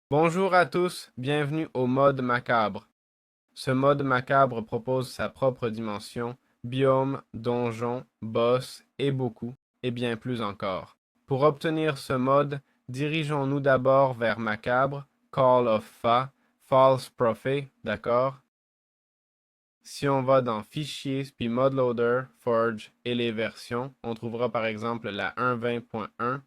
Bonjour à tous, bienvenue au mode macabre. Ce mode macabre propose sa propre dimension, biome, donjon, boss et beaucoup, et bien plus encore. Pour obtenir ce mode, dirigeons-nous d'abord vers Macabre, Call of Fa, False Prophet, d'accord? Si on va dans Fichiers, puis Mode Loader, Forge et les versions, on trouvera par exemple la 1.20.1.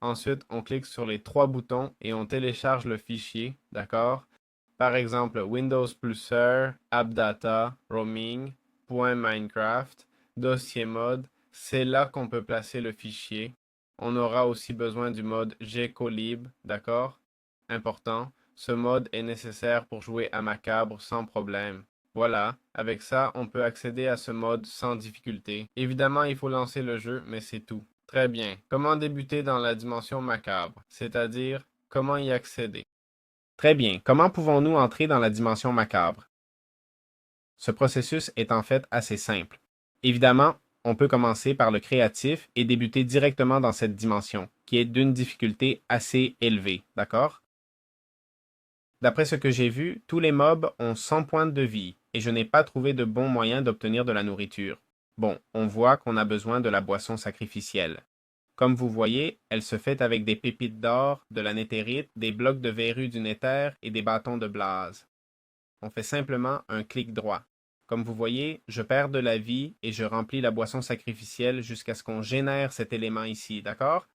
Ensuite, on clique sur les trois boutons et on télécharge le fichier, d'accord? Par exemple, Windows Pulsar, AppData, Roaming, .minecraft, dossier mode, c'est là qu'on peut placer le fichier. On aura aussi besoin du mode gcolib, d'accord? Important, ce mode est nécessaire pour jouer à Macabre sans problème. Voilà, avec ça, on peut accéder à ce mode sans difficulté. Évidemment, il faut lancer le jeu, mais c'est tout. Très bien. Comment débuter dans la dimension macabre, c'est-à-dire comment y accéder? Très bien. Comment pouvons-nous entrer dans la dimension macabre? Ce processus est en fait assez simple. Évidemment, on peut commencer par le créatif et débuter directement dans cette dimension, qui est d'une difficulté assez élevée, d'accord? D'après ce que j'ai vu, tous les mobs ont 100 points de vie, et je n'ai pas trouvé de bon moyen d'obtenir de la nourriture. Bon, on voit qu'on a besoin de la boisson sacrificielle. Comme vous voyez, elle se fait avec des pépites d'or, de la néthérite, des blocs de verrues du nether et des bâtons de blase. On fait simplement un clic droit. Comme vous voyez, je perds de la vie et je remplis la boisson sacrificielle jusqu'à ce qu'on génère cet élément ici, d'accord?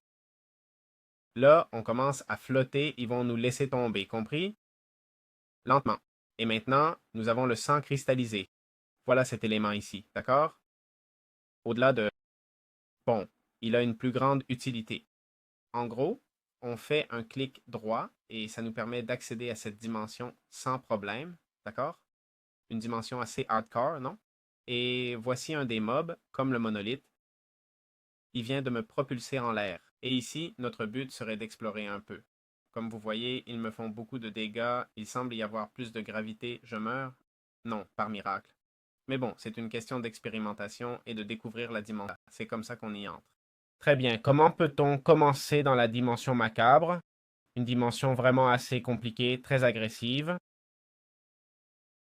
Là, on commence à flotter, ils vont nous laisser tomber, compris? Lentement. Et maintenant, nous avons le sang cristallisé. Voilà cet élément ici, d'accord? Au-delà de... Bon, il a une plus grande utilité. En gros, on fait un clic droit et ça nous permet d'accéder à cette dimension sans problème, d'accord? Une dimension assez hardcore, non? Et voici un des mobs, comme le monolithe. Il vient de me propulser en l'air. Et ici, notre but serait d'explorer un peu. Comme vous voyez, ils me font beaucoup de dégâts, il semble y avoir plus de gravité, je meurs? Non, par miracle. Mais bon, c'est une question d'expérimentation et de découvrir la dimension. C'est comme ça qu'on y entre. Très bien, comment peut-on commencer dans la dimension macabre? Une dimension vraiment assez compliquée, très agressive.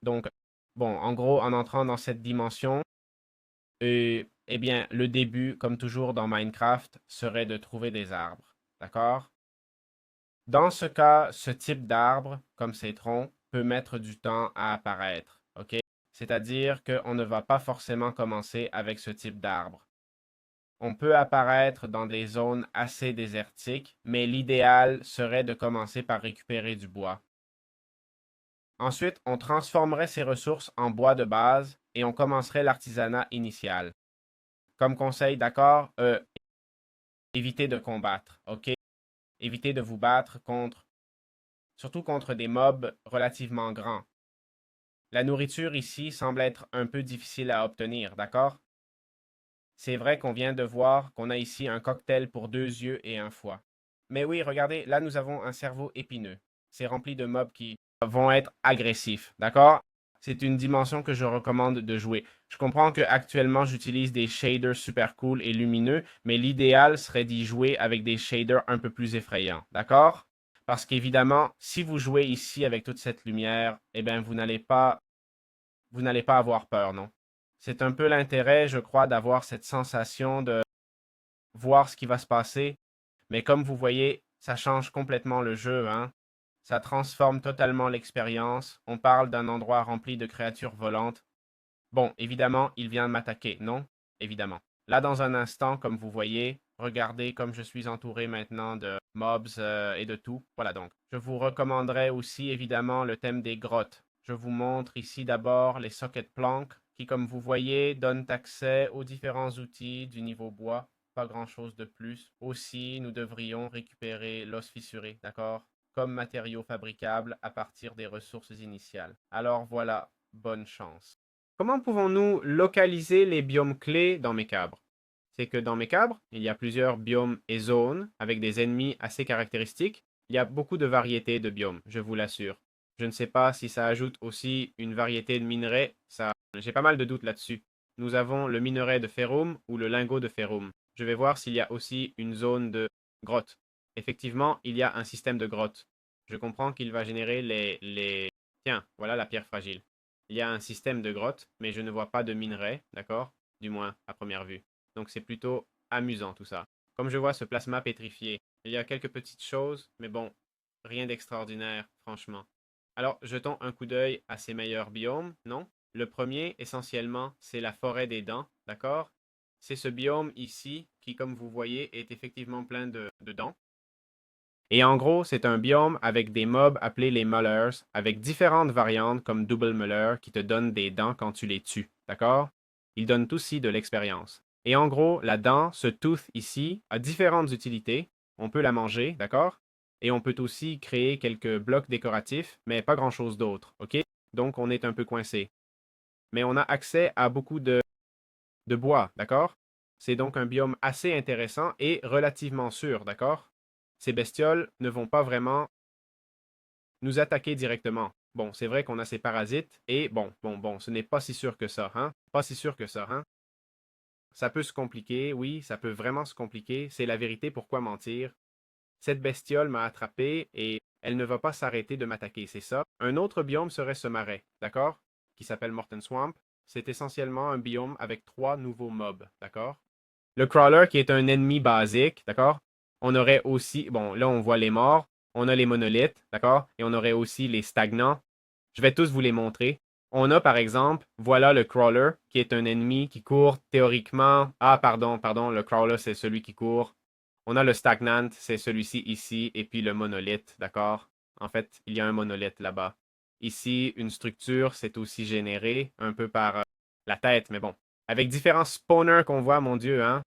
Donc, bon, en gros, en entrant dans cette dimension, eh bien, le début, comme toujours dans Minecraft, serait de trouver des arbres. D'accord? Dans ce cas, ce type d'arbre, comme ces troncs, peut mettre du temps à apparaître. OK? C'est-à-dire qu'on ne va pas forcément commencer avec ce type d'arbre. On peut apparaître dans des zones assez désertiques, mais l'idéal serait de commencer par récupérer du bois. Ensuite, on transformerait ces ressources en bois de base et on commencerait l'artisanat initial. Comme conseil, d'accord, évitez de combattre, ok? Évitez de vous battre surtout contre des mobs relativement grands. La nourriture ici semble être un peu difficile à obtenir, d'accord? C'est vrai qu'on vient de voir qu'on a ici un cocktail pour 2 yeux et un foie. Mais oui, regardez, là nous avons un cerveau épineux. C'est rempli de mobs qui vont être agressifs, d'accord? C'est une dimension que je recommande de jouer. Je comprends que actuellement j'utilise des shaders super cool et lumineux, mais l'idéal serait d'y jouer avec des shaders un peu plus effrayants, d'accord? Parce qu'évidemment, si vous jouez ici avec toute cette lumière, eh bien vous n'allez pas avoir peur, non? C'est un peu l'intérêt, je crois, d'avoir cette sensation de voir ce qui va se passer. Mais comme vous voyez, ça change complètement le jeu, hein. Ça transforme totalement l'expérience. On parle d'un endroit rempli de créatures volantes. Bon, évidemment, il vient de m'attaquer, non? Évidemment. Là, dans un instant, comme vous voyez, regardez comme je suis entouré maintenant de mobs et de tout. Voilà donc. Je vous recommanderais aussi, évidemment, le thème des grottes. Je vous montre ici d'abord les socket planks qui, comme vous voyez, donnent accès aux différents outils du niveau bois. Pas grand-chose de plus. Aussi, nous devrions récupérer l'os fissuré, d'accord? Comme matériau fabricable à partir des ressources initiales. Alors voilà, bonne chance. Comment pouvons-nous localiser les biomes clés dans Mécabre? C'est que dans Mécabre, il y a plusieurs biomes et zones avec des ennemis assez caractéristiques. Il y a beaucoup de variétés de biomes, je vous l'assure. Je ne sais pas si ça ajoute aussi une variété de minerais, ça, j'ai pas mal de doutes là-dessus. Nous avons le minerai de ferrum ou le lingot de ferrum. Je vais voir s'il y a aussi une zone de grotte. Effectivement, il y a un système de grotte. Je comprends qu'il va générer les... Tiens, voilà la pierre fragile. Il y a un système de grottes, mais je ne vois pas de minerai, d'accord? Du moins, à première vue. Donc c'est plutôt amusant tout ça. Comme je vois ce plasma pétrifié, il y a quelques petites choses, mais bon, rien d'extraordinaire, franchement. Alors, jetons un coup d'œil à ces meilleurs biomes, non? Le premier, essentiellement, c'est la forêt des dents, d'accord? C'est ce biome ici qui, comme vous voyez, est effectivement plein de dents. Et en gros, c'est un biome avec des mobs appelés les Mullers, avec différentes variantes comme Double Muller qui te donnent des dents quand tu les tues, d'accord? Ils donnent aussi de l'expérience. Et en gros, la dent, ce tooth ici, a différentes utilités. On peut la manger, d'accord? Et on peut aussi créer quelques blocs décoratifs, mais pas grand-chose d'autre, ok? Donc on est un peu coincé. Mais on a accès à beaucoup de bois, d'accord? C'est donc un biome assez intéressant et relativement sûr, d'accord? Ces bestioles ne vont pas vraiment nous attaquer directement. Bon, c'est vrai qu'on a ces parasites et bon, ce n'est pas si sûr que ça, hein? Pas si sûr que ça, hein? Ça peut se compliquer, oui, ça peut vraiment se compliquer. C'est la vérité, pourquoi mentir? Cette bestiole m'a attrapé et elle ne va pas s'arrêter de m'attaquer, c'est ça. Un autre biome serait ce marais, d'accord? Qui s'appelle Morton Swamp. C'est essentiellement un biome avec 3 nouveaux mobs, d'accord? Le crawler qui est un ennemi basique, d'accord? On aurait aussi, bon, là on voit les morts, on a les monolithes, d'accord? Et on aurait aussi les stagnants. Je vais tous vous les montrer. On a par exemple, voilà le crawler qui est un ennemi qui court théoriquement. Ah, pardon, le crawler c'est celui qui court. On a le stagnant, c'est celui-ci ici, et puis le monolithe, d'accord? En fait, il y a un monolithe là-bas. Ici, une structure, c'est aussi généré un peu par la tête, mais bon. Avec différents spawners qu'on voit, mon Dieu, hein,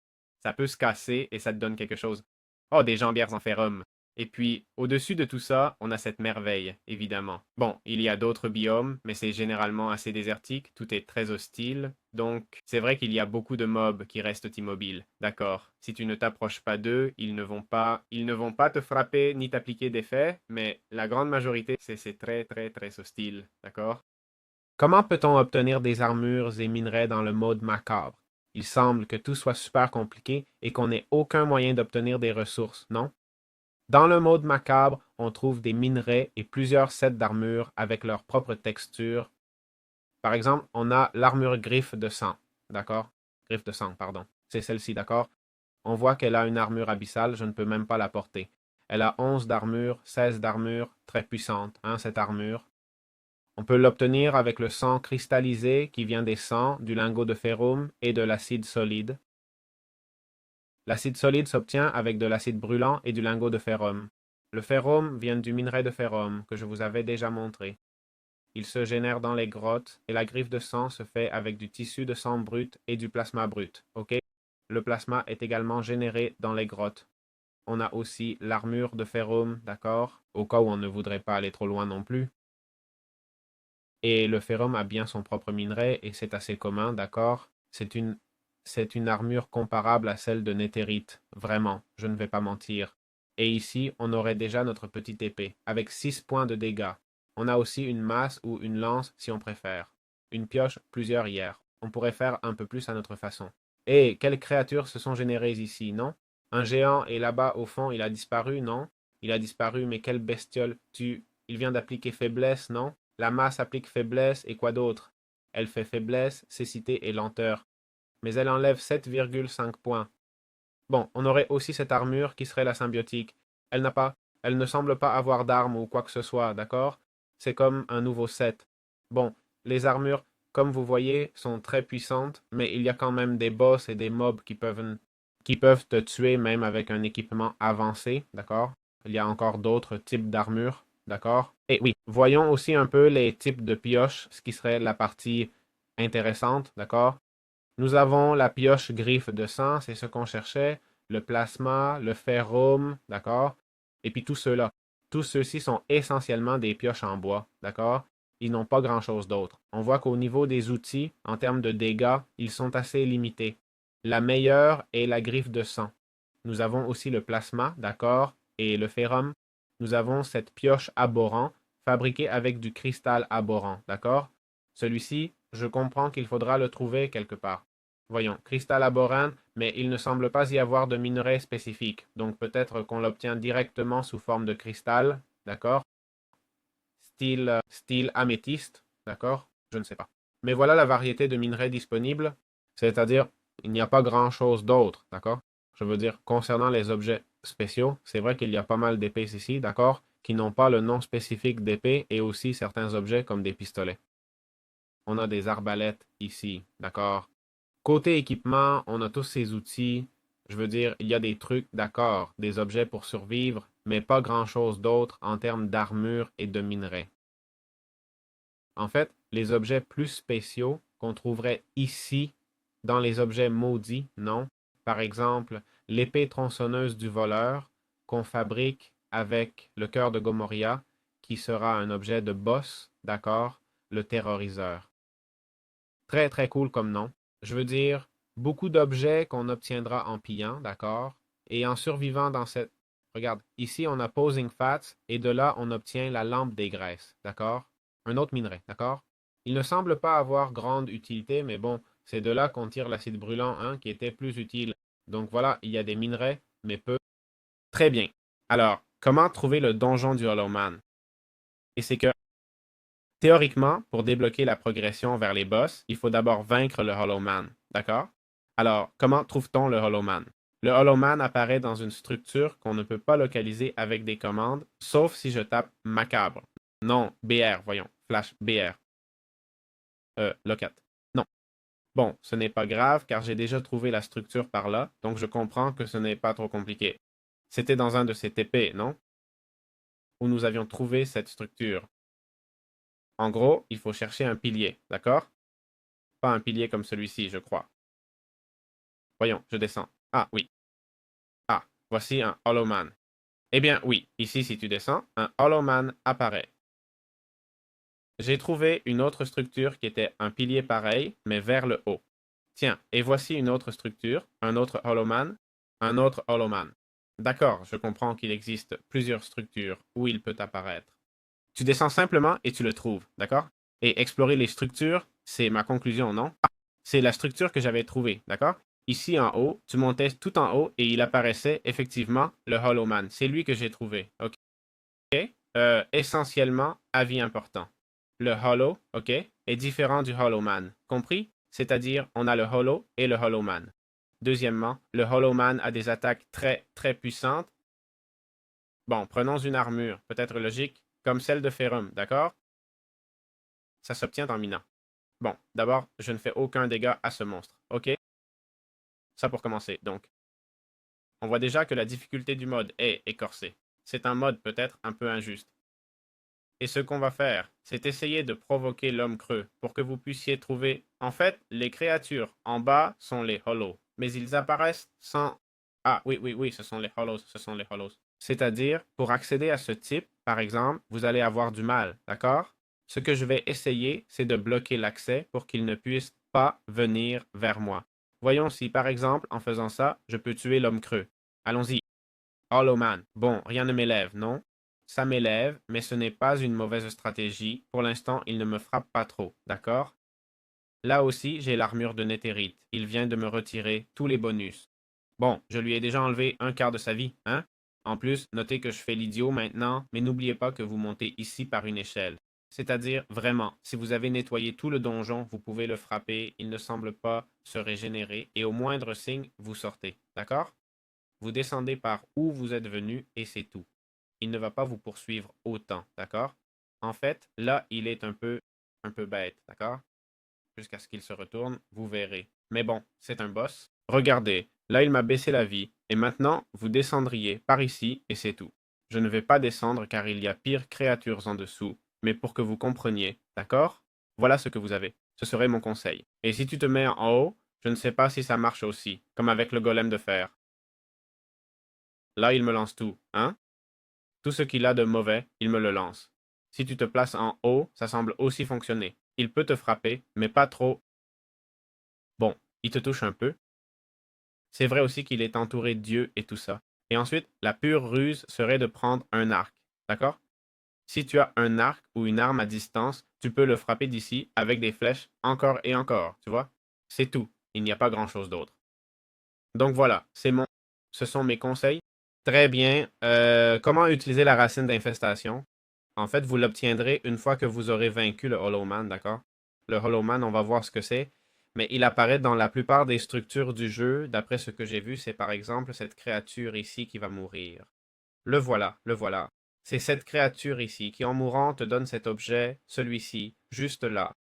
ça peut se casser et ça te donne quelque chose. Oh, des jambières en ferrum. Et puis, au-dessus de tout ça, on a cette merveille, évidemment. Bon, il y a d'autres biomes, mais c'est généralement assez désertique, tout est très hostile, donc c'est vrai qu'il y a beaucoup de mobs qui restent immobiles, d'accord. Si tu ne t'approches pas d'eux, ils ne vont pas te frapper ni t'appliquer d'effets, mais la grande majorité, c'est très hostile, d'accord. Comment peut-on obtenir des armures et minerais dans le mode macabre? Il semble que tout soit super compliqué et qu'on n'ait aucun moyen d'obtenir des ressources, non? Dans le mode macabre, on trouve des minerais et plusieurs sets d'armures avec leur propre texture. Par exemple, on a l'armure griffe de sang, d'accord? Griffe de sang, pardon. C'est celle-ci, d'accord? On voit qu'elle a une armure abyssale, je ne peux même pas la porter. Elle a 11 d'armure, 16 d'armure, très puissante, hein, cette armure. On peut l'obtenir avec le sang cristallisé qui vient des sangs, du lingot de ferrum et de l'acide solide. L'acide solide s'obtient avec de l'acide brûlant et du lingot de ferrum. Le ferrum vient du minerai de ferrum que je vous avais déjà montré. Il se génère dans les grottes et la griffe de sang se fait avec du tissu de sang brut et du plasma brut. Ok? Le plasma est également généré dans les grottes. On a aussi l'armure de ferrum, d'accord? Au cas où on ne voudrait pas aller trop loin non plus. Et le ferrum a bien son propre minerai et c'est assez commun, d'accord? C'est une armure comparable à celle de Néthérite, vraiment, je ne vais pas mentir. Et ici, on aurait déjà notre petite épée, avec 6 points de dégâts. On a aussi une masse ou une lance si on préfère. Une pioche, plusieurs hier. On pourrait faire un peu plus à notre façon. Et quelles créatures se sont générées ici, non? Un géant est là-bas au fond, il a disparu, non? Il a disparu, mais quelle bestiole tu... Il vient d'appliquer faiblesse, non? La masse applique faiblesse et quoi d'autre? Elle fait faiblesse, cécité et lenteur. Mais elle enlève 7,5 points. Bon, on aurait aussi cette armure qui serait la symbiotique. Elle ne semble pas avoir d'arme ou quoi que ce soit, d'accord? C'est comme un nouveau set. Bon, les armures, comme vous voyez, sont très puissantes, mais il y a quand même des boss et des mobs qui peuvent te tuer même avec un équipement avancé, d'accord? Il y a encore d'autres types d'armures, d'accord? Et oui, voyons aussi un peu les types de pioches, ce qui serait la partie intéressante, d'accord? Nous avons la pioche griffe de sang, c'est ce qu'on cherchait, le plasma, le ferrum, d'accord? Et puis tout ceux-là. Tous ceux-ci sont essentiellement des pioches en bois, d'accord? Ils n'ont pas grand-chose d'autre. On voit qu'au niveau des outils, en termes de dégâts, ils sont assez limités. La meilleure est la griffe de sang. Nous avons aussi le plasma, d'accord? Et le ferrum. Nous avons cette pioche aborant, fabriquée avec du cristal aborant, d'accord? Celui-ci, je comprends qu'il faudra le trouver quelque part. Voyons, cristal aborane, mais il ne semble pas y avoir de minerai spécifique, donc peut-être qu'on l'obtient directement sous forme de cristal, d'accord? Style améthyste, d'accord? Je ne sais pas. Mais voilà la variété de minerais disponibles, c'est-à-dire il n'y a pas grand-chose d'autre, d'accord? Je veux dire, concernant les objets spéciaux, c'est vrai qu'il y a pas mal d'épées ici, d'accord, qui n'ont pas le nom spécifique d'épée et aussi certains objets comme des pistolets. On a des arbalètes ici, d'accord? Côté équipement, on a tous ces outils. Je veux dire, il y a des trucs, d'accord, des objets pour survivre, mais pas grand-chose d'autre en termes d'armure et de minerais. En fait, les objets plus spéciaux qu'on trouverait ici dans les objets maudits, non. Par exemple, l'épée tronçonneuse du voleur qu'on fabrique avec le cœur de Gomoria, qui sera un objet de boss, d'accord, le terroriseur. Très très cool comme nom. Je veux dire, beaucoup d'objets qu'on obtiendra en pillant, d'accord, et en survivant dans cette... Regarde, ici on a Posing Fats, et de là on obtient la lampe des graisses, d'accord? Un autre minerai, d'accord? Il ne semble pas avoir grande utilité, mais bon, c'est de là qu'on tire l'acide brûlant, hein, qui était plus utile. Donc voilà, il y a des minerais, mais peu. Très bien. Alors, comment trouver le donjon du Hollow Man? Et c'est que, théoriquement, pour débloquer la progression vers les boss, il faut d'abord vaincre le Hollow Man, d'accord? Alors, comment trouve-t-on le Hollow Man? Le Hollow Man apparaît dans une structure qu'on ne peut pas localiser avec des commandes, sauf si je tape macabre. Non, BR, voyons, flash BR. Locat. Non. Bon, ce n'est pas grave car j'ai déjà trouvé la structure par là, donc je comprends que ce n'est pas trop compliqué. C'était dans un de ces TP, non? Où nous avions trouvé cette structure. En gros, il faut chercher un pilier, d'accord? Pas un pilier comme celui-ci, je crois. Voyons, je descends. Ah, oui. Ah, voici un Hollow Man. Eh bien, oui, ici, si tu descends, un Hollow Man apparaît. J'ai trouvé une autre structure qui était un pilier pareil, mais vers le haut. Tiens, et voici une autre structure, un autre Hollow Man, un autre Hollow Man. D'accord, je comprends qu'il existe plusieurs structures où il peut apparaître. Tu descends simplement et tu le trouves, d'accord? Et explorer les structures, c'est ma conclusion, non? C'est la structure que j'avais trouvée, d'accord? Ici en haut, tu montais tout en haut et il apparaissait effectivement le Hollow Man. C'est lui que j'ai trouvé, ok? Essentiellement, avis important. Le Hollow, ok, est différent du Hollow Man, compris? C'est-à-dire, on a le Hollow et le Hollow Man. Deuxièmement, le Hollow Man a des attaques très, très puissantes. Bon, prenons une armure, peut-être logique, comme celle de Ferrum, d'accord? Ça s'obtient en minant. Bon, d'abord, je ne fais aucun dégât à ce monstre, ok? Ça pour commencer, donc. On voit déjà que la difficulté du mode est écorsée. C'est un mode peut-être un peu injuste. Et ce qu'on va faire, c'est essayer de provoquer l'homme creux pour que vous puissiez trouver... En fait, les créatures en bas sont les hollows, mais ils apparaissent sans... Ah oui, oui, oui, ce sont les hollows, ce sont les hollows. C'est-à-dire, pour accéder à ce type, par exemple, vous allez avoir du mal, d'accord? Ce que je vais essayer, c'est de bloquer l'accès pour qu'il ne puisse pas venir vers moi. Voyons si, par exemple, en faisant ça, je peux tuer l'homme creux. Allons-y. Hollow Man. Bon, rien ne m'élève, non? Ça m'élève, mais ce n'est pas une mauvaise stratégie. Pour l'instant, il ne me frappe pas trop, d'accord? Là aussi, j'ai l'armure de Netherite. Il vient de me retirer tous les bonus. Bon, je lui ai déjà enlevé un quart de sa vie, hein? En plus, notez que je fais l'idiot maintenant, mais n'oubliez pas que vous montez ici par une échelle. C'est-à-dire, vraiment, si vous avez nettoyé tout le donjon, vous pouvez le frapper, il ne semble pas se régénérer, et au moindre signe, vous sortez, d'accord? Vous descendez par où vous êtes venu, et c'est tout. Il ne va pas vous poursuivre autant, d'accord? En fait, là, il est un peu bête, d'accord? Jusqu'à ce qu'il se retourne, vous verrez. Mais bon, c'est un boss. Regardez, là, il m'a baissé la vie, et maintenant, vous descendriez par ici, et c'est tout. Je ne vais pas descendre car il y a pires créatures en dessous, mais pour que vous compreniez, d'accord? Voilà ce que vous avez. Ce serait mon conseil. Et si tu te mets en haut, je ne sais pas si ça marche aussi, comme avec le golem de fer. Là, il me lance tout, hein? Tout ce qu'il a de mauvais, il me le lance. Si tu te places en haut, ça semble aussi fonctionner. Il peut te frapper, mais pas trop. Bon, il te touche un peu. C'est vrai aussi qu'il est entouré d'yeux et tout ça. Et ensuite, la pure ruse serait de prendre un arc. D'accord? Si tu as un arc ou une arme à distance, tu peux le frapper d'ici avec des flèches encore et encore, tu vois? C'est tout. Il n'y a pas grand-chose d'autre. Donc voilà, ce sont mes conseils. Très bien. Comment utiliser la racine d'infestation? En fait, vous l'obtiendrez une fois que vous aurez vaincu le Hollow Man, d'accord? Le Hollow Man, on va voir ce que c'est, mais il apparaît dans la plupart des structures du jeu. D'après ce que j'ai vu, c'est par exemple cette créature ici qui va mourir. Le voilà, le voilà. C'est cette créature ici qui, en mourant, te donne cet objet, celui-ci, juste là.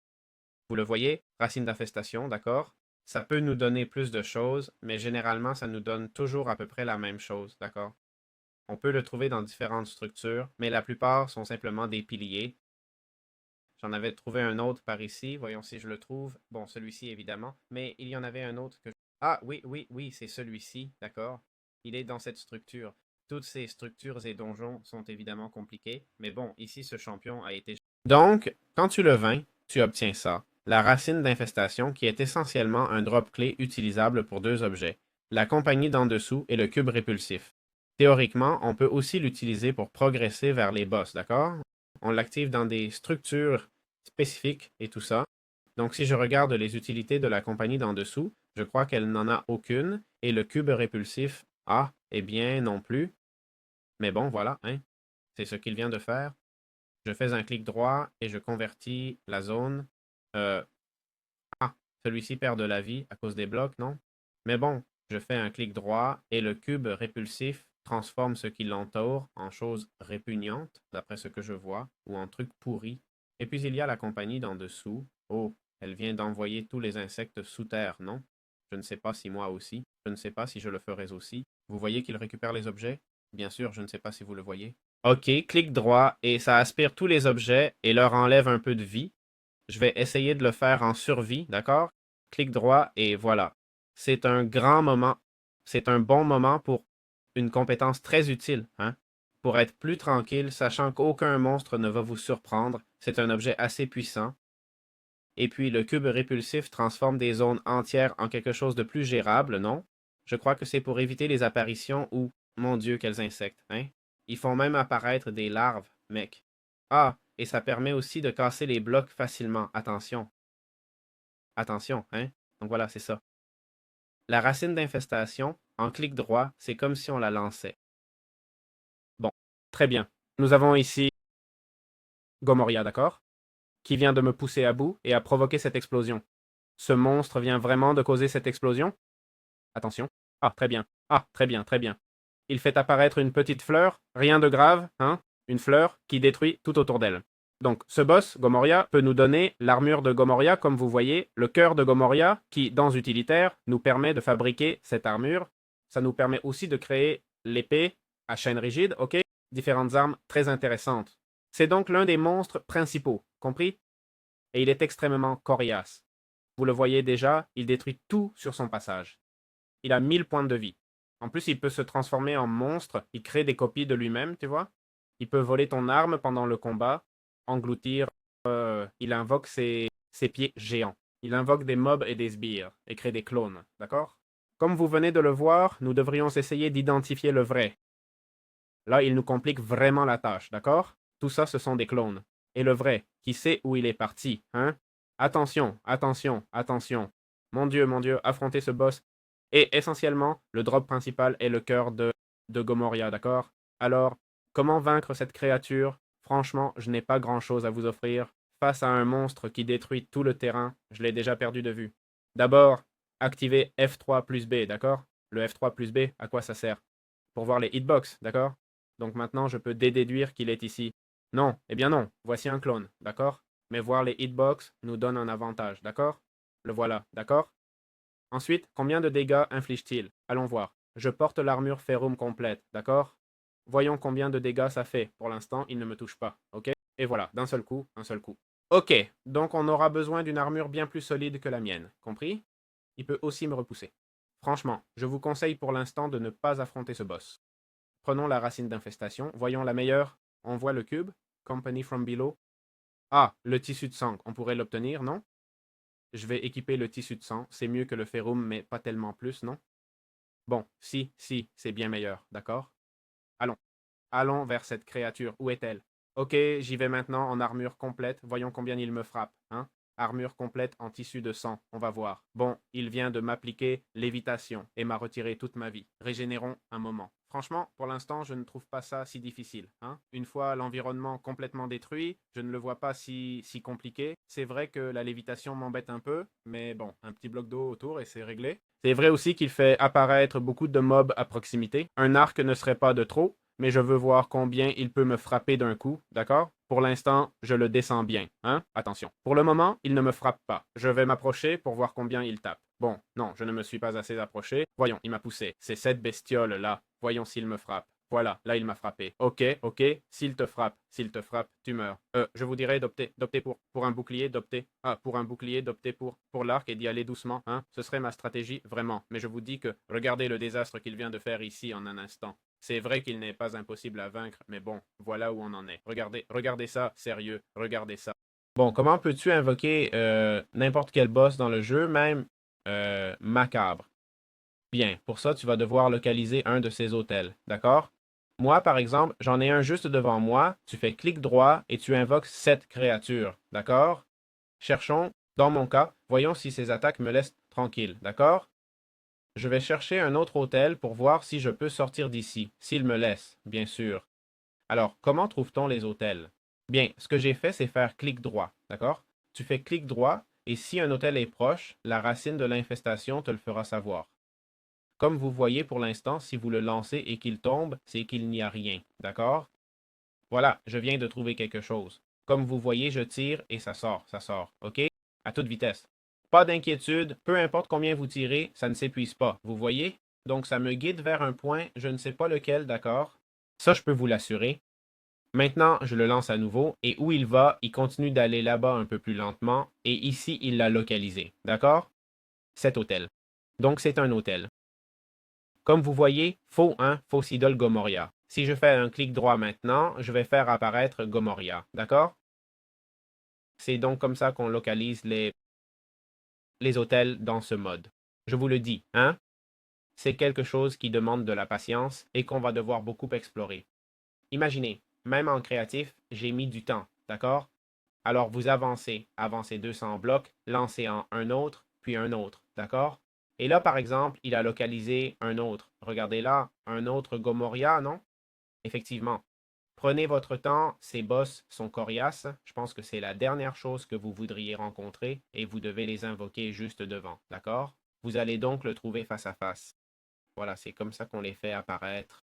Vous le voyez? Racine d'infestation, d'accord? Ça peut nous donner plus de choses, mais généralement, ça nous donne toujours à peu près la même chose, d'accord? On peut le trouver dans différentes structures, mais la plupart sont simplement des piliers. J'en avais trouvé un autre par ici. Voyons si je le trouve. Bon, celui-ci, évidemment. Mais il y en avait un autre que... Ah, oui, oui, oui, c'est celui-ci, d'accord. Il est dans cette structure. Toutes ces structures et donjons sont évidemment compliqués, mais bon, ici, ce champion a été... Donc, quand tu le vains, tu obtiens ça. La racine d'infestation, qui est essentiellement un drop clé utilisable pour deux objets. La compagnie d'en dessous et le cube répulsif. Théoriquement, on peut aussi l'utiliser pour progresser vers les boss, d'accord? On l'active dans des structures spécifiques et tout ça. Donc, si je regarde les utilités de la compagnie d'en dessous, je crois qu'elle n'en a aucune. Et le cube répulsif, ah, eh bien, non plus. Mais bon, voilà, hein. C'est ce qu'il vient de faire. Je fais un clic droit et je convertis la zone. Euh, ah, celui-ci perd de la vie à cause des blocs, non? Mais bon, je fais un clic droit et le cube répulsif transforme ce qui l'entoure en chose répugnante, d'après ce que je vois, ou en truc pourri. Et puis il y a la compagnie d'en dessous. Oh, elle vient d'envoyer tous les insectes sous terre, non? Je ne sais pas si moi aussi. Je ne sais pas si je le ferais aussi. Vous voyez qu'il récupère les objets? Bien sûr, je ne sais pas si vous le voyez. Ok, clic droit et ça aspire tous les objets et leur enlève un peu de vie. Je vais essayer de le faire en survie, d'accord? Clic droit et voilà. C'est un grand moment. C'est un bon moment pour une compétence très utile, hein? Pour être plus tranquille, sachant qu'aucun monstre ne va vous surprendre. C'est un objet assez puissant. Et puis le cube répulsif transforme des zones entières en quelque chose de plus gérable, non? Je crois que c'est pour éviter les apparitions ou, mon Dieu, quels insectes, hein? Ils font même apparaître des larves, mec. Ah, et ça permet aussi de casser les blocs facilement. Attention. Attention, hein? Donc voilà, c'est ça. La racine d'infestation, en clic droit, c'est comme si on la lançait. Bon, très bien. Nous avons ici Gomoria, d'accord? Qui vient de me pousser à bout et a provoqué cette explosion. Ce monstre vient vraiment de causer cette explosion? Attention. Ah, très bien. Ah, très bien, très bien. Il fait apparaître une petite fleur, rien de grave, hein? Une fleur qui détruit tout autour d'elle. Donc, ce boss, Gomoria, peut nous donner l'armure de Gomoria, comme vous voyez, le cœur de Gomoria, qui, dans Utilitaire, nous permet de fabriquer cette armure. Ça nous permet aussi de créer l'épée à chaîne rigide, ok? Différentes armes très intéressantes. C'est donc l'un des monstres principaux, compris? Et il est extrêmement coriace. Vous le voyez déjà, il détruit tout sur son passage. Il a 1000 points de vie. En plus, il peut se transformer en monstre, il crée des copies de lui-même, tu vois? Il peut voler ton arme pendant le combat, engloutir. Il invoque ses pieds géants. Il invoque des mobs et des sbires, et crée des clones, d'accord? Comme vous venez de le voir, nous devrions essayer d'identifier le vrai. Là, il nous complique vraiment la tâche, d'accord? Tout ça, ce sont des clones. Et le vrai, qui sait où il est parti, hein? Attention, attention, attention. Mon Dieu, affrontez ce boss. Et essentiellement, le drop principal est le cœur de Gomoria, d'accord? Alors, comment vaincre cette créature? Franchement, je n'ai pas grand-chose à vous offrir. Face à un monstre qui détruit tout le terrain, je l'ai déjà perdu de vue. D'abord, activez F3 plus B, d'accord? Le F3 plus B, à quoi ça sert? Pour voir les hitbox, d'accord? Donc maintenant, je peux déduire qu'il est ici. Non, eh bien non, voici un clone, d'accord? Mais voir les hitbox nous donne un avantage, d'accord? Le voilà, d'accord? Ensuite, combien de dégâts inflige-t-il? Allons voir. Je porte l'armure Ferrum complète, d'accord? Voyons combien de dégâts ça fait. Pour l'instant, il ne me touche pas, ok? Et voilà, d'un seul coup, un seul coup. Ok, donc on aura besoin d'une armure bien plus solide que la mienne, compris? Il peut aussi me repousser. Franchement, je vous conseille pour l'instant de ne pas affronter ce boss. Prenons la racine d'infestation, voyons la meilleure. On voit le cube, Company from below. Ah, le tissu de sang, on pourrait l'obtenir, non? Je vais équiper le tissu de sang, c'est mieux que le ferrum, mais pas tellement plus, non? Bon, si, c'est bien meilleur, d'accord? Allons, allons vers cette créature, où est-elle? Ok, j'y vais maintenant en armure complète, voyons combien il me frappe, hein? Armure complète en tissu de sang, on va voir. Bon, il vient de m'appliquer lévitation et m'a retiré toute ma vie. Régénérons un moment. Franchement, pour l'instant, je ne trouve pas ça si difficile, hein. Une fois l'environnement complètement détruit, je ne le vois pas si compliqué. C'est vrai que la lévitation m'embête un peu, mais bon, un petit bloc d'eau autour et c'est réglé. C'est vrai aussi qu'il fait apparaître beaucoup de mobs à proximité. Un arc ne serait pas de trop, mais je veux voir combien il peut me frapper d'un coup, d'accord? Pour l'instant, je le descends bien, hein? Attention. Pour le moment, il ne me frappe pas. Je vais m'approcher pour voir combien il tape. Bon, non, je ne me suis pas assez approché. Voyons, il m'a poussé. C'est cette bestiole-là. Voyons s'il me frappe. Voilà, là il m'a frappé. Ok, ok, s'il te frappe, tu meurs. Je vous dirais d'opter pour un bouclier, pour un bouclier, d'opter pour l'arc et d'y aller doucement, hein. Ce serait ma stratégie, vraiment. Mais je vous dis que regardez le désastre qu'il vient de faire ici en un instant. C'est vrai qu'il n'est pas impossible à vaincre, mais bon, voilà où on en est. Regardez ça, sérieux, regardez ça. Bon, comment peux-tu invoquer n'importe quel boss dans le jeu, même macabre? Bien, pour ça, tu vas devoir localiser un de ces hôtels, d'accord? Moi, par exemple, j'en ai un juste devant moi, tu fais clic droit et tu invoques cette créature, d'accord? Cherchons, dans mon cas, voyons si ces attaques me laissent tranquille, d'accord? Je vais chercher un autre hôtel pour voir si je peux sortir d'ici, s'il me laisse, bien sûr. Alors, comment trouve-t-on les hôtels? Bien, ce que j'ai fait, c'est faire clic droit, d'accord? Tu fais clic droit et si un hôtel est proche, la racine de l'infestation te le fera savoir. Comme vous voyez pour l'instant, si vous le lancez et qu'il tombe, c'est qu'il n'y a rien, d'accord? Voilà, je viens de trouver quelque chose. Comme vous voyez, je tire et ça sort, ok? À toute vitesse. Pas d'inquiétude, peu importe combien vous tirez, ça ne s'épuise pas, vous voyez? Donc ça me guide vers un point, je ne sais pas lequel, d'accord? Ça, je peux vous l'assurer. Maintenant, je le lance à nouveau et où il va, il continue d'aller là-bas un peu plus lentement et ici, il l'a localisé, d'accord? Cet hôtel. Donc c'est un hôtel. Comme vous voyez, faux 1, fausse idole Gomoria. Si je fais un clic droit maintenant, je vais faire apparaître Gomoria. D'accord? C'est donc comme ça qu'on localise les hôtels dans ce mode. Je vous le dis, hein? C'est quelque chose qui demande de la patience et qu'on va devoir beaucoup explorer. Imaginez, même en créatif, j'ai mis du temps, d'accord? Alors vous avancez 200 blocs, lancez en un autre, puis un autre, d'accord? Et là, par exemple, il a localisé un autre. Regardez là, un autre Gomoria, non? Effectivement. Prenez votre temps, ces boss sont coriaces. Je pense que c'est la dernière chose que vous voudriez rencontrer et vous devez les invoquer juste devant, d'accord? Vous allez donc le trouver face à face. Voilà, c'est comme ça qu'on les fait apparaître.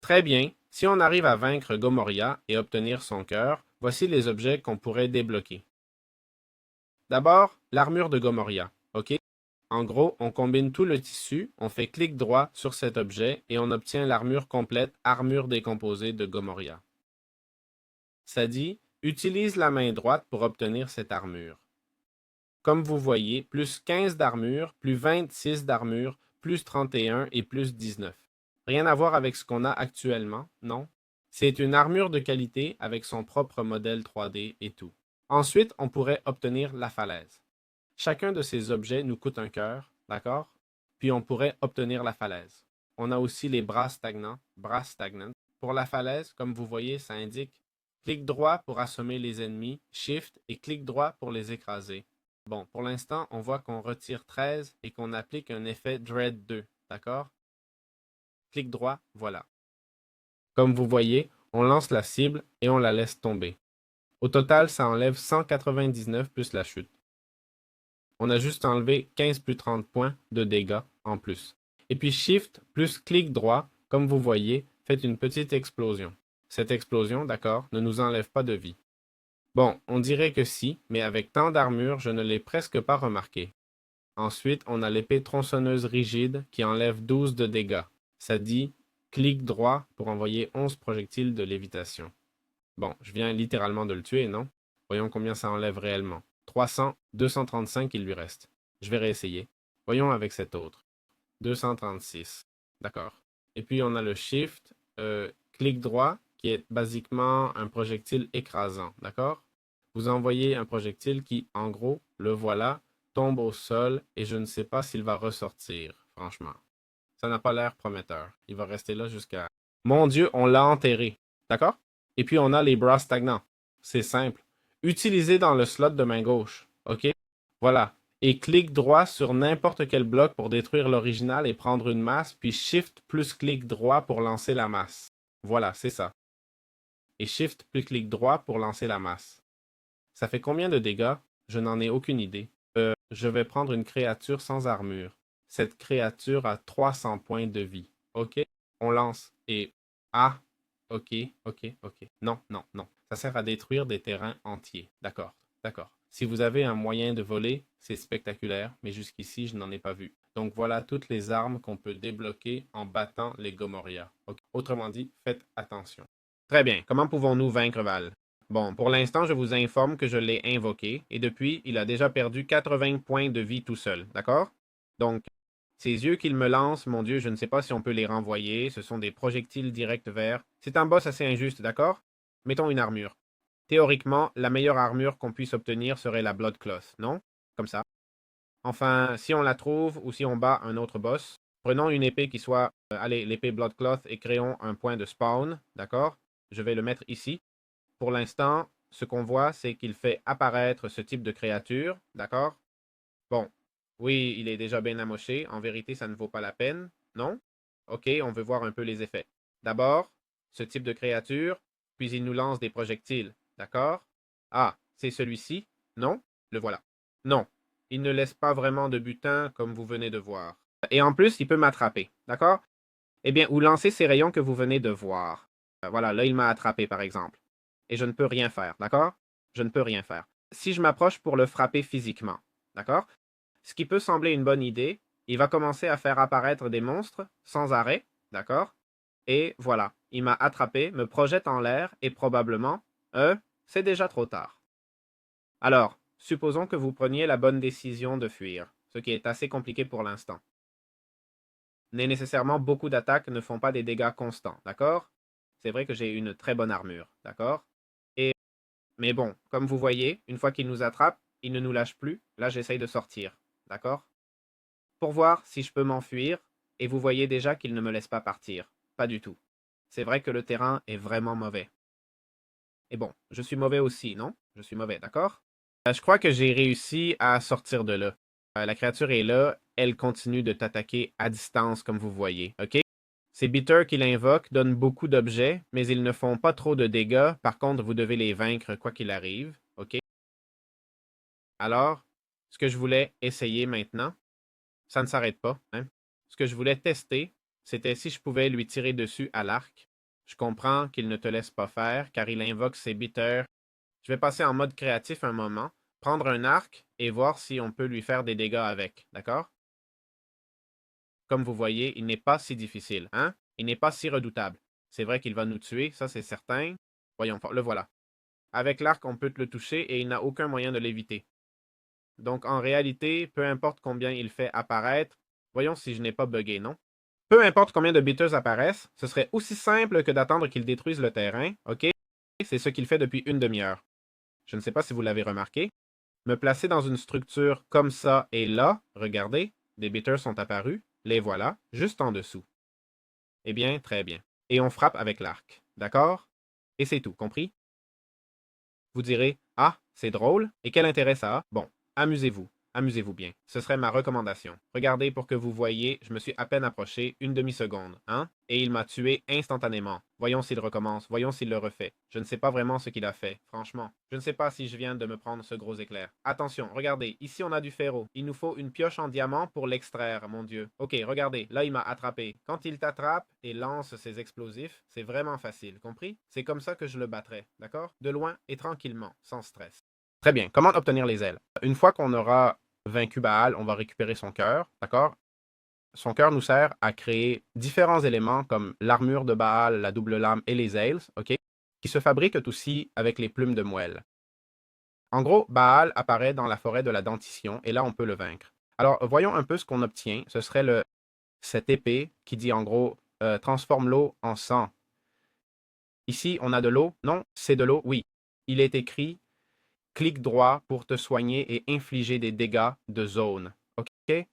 Très bien. Si on arrive à vaincre Gomoria et obtenir son cœur, voici les objets qu'on pourrait débloquer. D'abord, l'armure de Gomoria, ok? En gros, on combine tout le tissu, on fait clic droit sur cet objet et on obtient l'armure complète armure décomposée de Gomoria. Ça dit, utilise la main droite pour obtenir cette armure. Comme vous voyez, plus 15 d'armure, plus 26 d'armure, plus 31 et plus 19. Rien à voir avec ce qu'on a actuellement, non? C'est une armure de qualité avec son propre modèle 3D et tout. Ensuite, on pourrait obtenir la falaise. Chacun de ces objets nous coûte un cœur, d'accord? Puis on pourrait obtenir la falaise. On a aussi les bras stagnants, bras stagnants. Pour la falaise, comme vous voyez, ça indique clic droit pour assommer les ennemis, shift et clic droit pour les écraser. Bon, pour l'instant, on voit qu'on retire 13 et qu'on applique un effet Dread 2, d'accord? Clic droit, voilà. Comme vous voyez, on lance la cible et on la laisse tomber. Au total, ça enlève 199 plus la chute. On a juste enlevé 15 plus 30 points de dégâts en plus. Et puis Shift plus clic droit, comme vous voyez, fait une petite explosion. Cette explosion, d'accord, ne nous enlève pas de vie. Bon, on dirait que si, mais avec tant d'armure, je ne l'ai presque pas remarqué. Ensuite, on a l'épée tronçonneuse rigide qui enlève 12 de dégâts. Ça dit clic droit pour envoyer 11 projectiles de lévitation. Bon, je viens littéralement de le tuer, non? Voyons combien ça enlève réellement. 300, 235 il lui reste. Je vais réessayer. Voyons avec cet autre. 236. D'accord. Et puis on a le shift, clic droit, qui est basiquement un projectile écrasant. D'accord? Vous envoyez un projectile qui, en gros, le voilà, tombe au sol et je ne sais pas s'il va ressortir, franchement. Ça n'a pas l'air prometteur. Il va rester là jusqu'à... Mon Dieu, on l'a enterré. D'accord? Et puis on a les bras stagnants. C'est simple. Utilisez dans le slot de main gauche. OK? Voilà. Et clic droit sur n'importe quel bloc pour détruire l'original et prendre une masse, puis Shift plus clic droit pour lancer la masse. Voilà, c'est ça. Et Shift plus clic droit pour lancer la masse. Ça fait combien de dégâts? Je n'en ai aucune idée. Je vais prendre une créature sans armure. Cette créature a 300 points de vie. OK? On lance et... Ah! OK, OK, OK. Non, non, non. Ça sert à détruire des terrains entiers. D'accord, d'accord. Si vous avez un moyen de voler, c'est spectaculaire, mais jusqu'ici, je n'en ai pas vu. Donc voilà toutes les armes qu'on peut débloquer en battant les Gomoria. Okay. Autrement dit, faites attention. Très bien. Comment pouvons-nous vaincre Val? Bon, pour l'instant, je vous informe que je l'ai invoqué, et depuis, il a déjà perdu 80 points de vie tout seul, d'accord? Donc, ces yeux qu'il me lance, mon Dieu, je ne sais pas si on peut les renvoyer, ce sont des projectiles directs vers... C'est un boss assez injuste, d'accord? Mettons une armure. Théoriquement, la meilleure armure qu'on puisse obtenir serait la Bloodcloth, non? Comme ça. Enfin, si on la trouve, ou si on bat un autre boss, prenons une épée qui soit... allez, l'épée Bloodcloth, et créons un point de spawn, d'accord? Je vais le mettre ici. Pour l'instant, ce qu'on voit, c'est qu'il fait apparaître ce type de créature, d'accord? Bon, oui, il est déjà bien amoché. En vérité, ça ne vaut pas la peine, non? OK, on veut voir un peu les effets. D'abord, ce type de créature, puis il nous lance des projectiles, d'accord? Ah, c'est celui-ci? Non? Le voilà. Non, il ne laisse pas vraiment de butin, comme vous venez de voir. Et en plus, il peut m'attraper, d'accord? Eh bien, ou lancer ces rayons que vous venez de voir. Voilà, là, il m'a attrapé, par exemple. Et je ne peux rien faire, d'accord? Je ne peux rien faire. Si je m'approche pour le frapper physiquement, d'accord? Ce qui peut sembler une bonne idée, il va commencer à faire apparaître des monstres sans arrêt, d'accord? Et voilà, il m'a attrapé, me projette en l'air et probablement, c'est déjà trop tard. Alors, supposons que vous preniez la bonne décision de fuir, ce qui est assez compliqué pour l'instant. Nécessairement, beaucoup d'attaques ne font pas des dégâts constants, d'accord? C'est vrai que j'ai une très bonne armure, d'accord? Mais bon, comme vous voyez, une fois qu'il nous attrape, il ne nous lâche plus. Là, j'essaye de sortir, d'accord? Pour voir si je peux m'enfuir, et vous voyez déjà qu'il ne me laisse pas partir. Pas du tout. C'est vrai que le terrain est vraiment mauvais. Et bon, je suis mauvais aussi, non? Je suis mauvais, d'accord? Je crois que j'ai réussi à sortir de là. La créature est là, elle continue de t'attaquer à distance, comme vous voyez, ok? Ces beaters qu'il invoque donnent beaucoup d'objets, mais ils ne font pas trop de dégâts. Par contre, vous devez les vaincre quoi qu'il arrive, ok? Alors, ce que je voulais essayer maintenant, ça ne s'arrête pas, hein? Ce que je voulais tester, c'était si je pouvais lui tirer dessus à l'arc. Je comprends qu'il ne te laisse pas faire, car il invoque ses beaters. Je vais passer en mode créatif un moment, prendre un arc et voir si on peut lui faire des dégâts avec, d'accord? Comme vous voyez, il n'est pas si difficile, hein? Il n'est pas si redoutable. C'est vrai qu'il va nous tuer, ça c'est certain. Voyons, le voilà. Avec l'arc, on peut le toucher et il n'a aucun moyen de l'éviter. Donc en réalité, peu importe combien il fait apparaître, voyons si je n'ai pas buggé, non? Peu importe combien de beaters apparaissent, ce serait aussi simple que d'attendre qu'il détruise le terrain, ok? C'est ce qu'il fait depuis une demi-heure. Je ne sais pas si vous l'avez remarqué. Me placer dans une structure comme ça et là, regardez, des beaters sont apparus, les voilà, juste en dessous. Eh bien, très bien. Et on frappe avec l'arc, d'accord? Et c'est tout, compris? Vous direz, ah, c'est drôle, et quel intérêt ça a? Bon, amusez-vous, amusez-vous bien. Ce serait ma recommandation. Regardez pour que vous voyez, je me suis à peine approché, une demi-seconde, hein? Et il m'a tué instantanément. Voyons s'il recommence, voyons s'il le refait. Je ne sais pas vraiment ce qu'il a fait, franchement. Je ne sais pas si je viens de me prendre ce gros éclair. Attention, regardez, ici on a du ferro. Il nous faut une pioche en diamant pour l'extraire, mon Dieu. Ok, regardez, là il m'a attrapé. Quand il t'attrape et lance ses explosifs, c'est vraiment facile, compris? C'est comme ça que je le battrai, d'accord? De loin et tranquillement, sans stress. Très bien, comment obtenir les ailes? Une fois qu'on aura vaincu Baal, on va récupérer son cœur, d'accord? Son cœur nous sert à créer différents éléments comme l'armure de Baal, la double lame et les ailes, ok? Qui se fabriquent aussi avec les plumes de moelle. En gros, Baal apparaît dans la forêt de la dentition et là on peut le vaincre. Alors voyons un peu ce qu'on obtient. Ce serait cette épée qui dit en gros transforme l'eau en sang. Ici on a de l'eau. Non, c'est de l'eau. Oui. Il est écrit clic droit pour te soigner et infliger des dégâts de zone. Ok?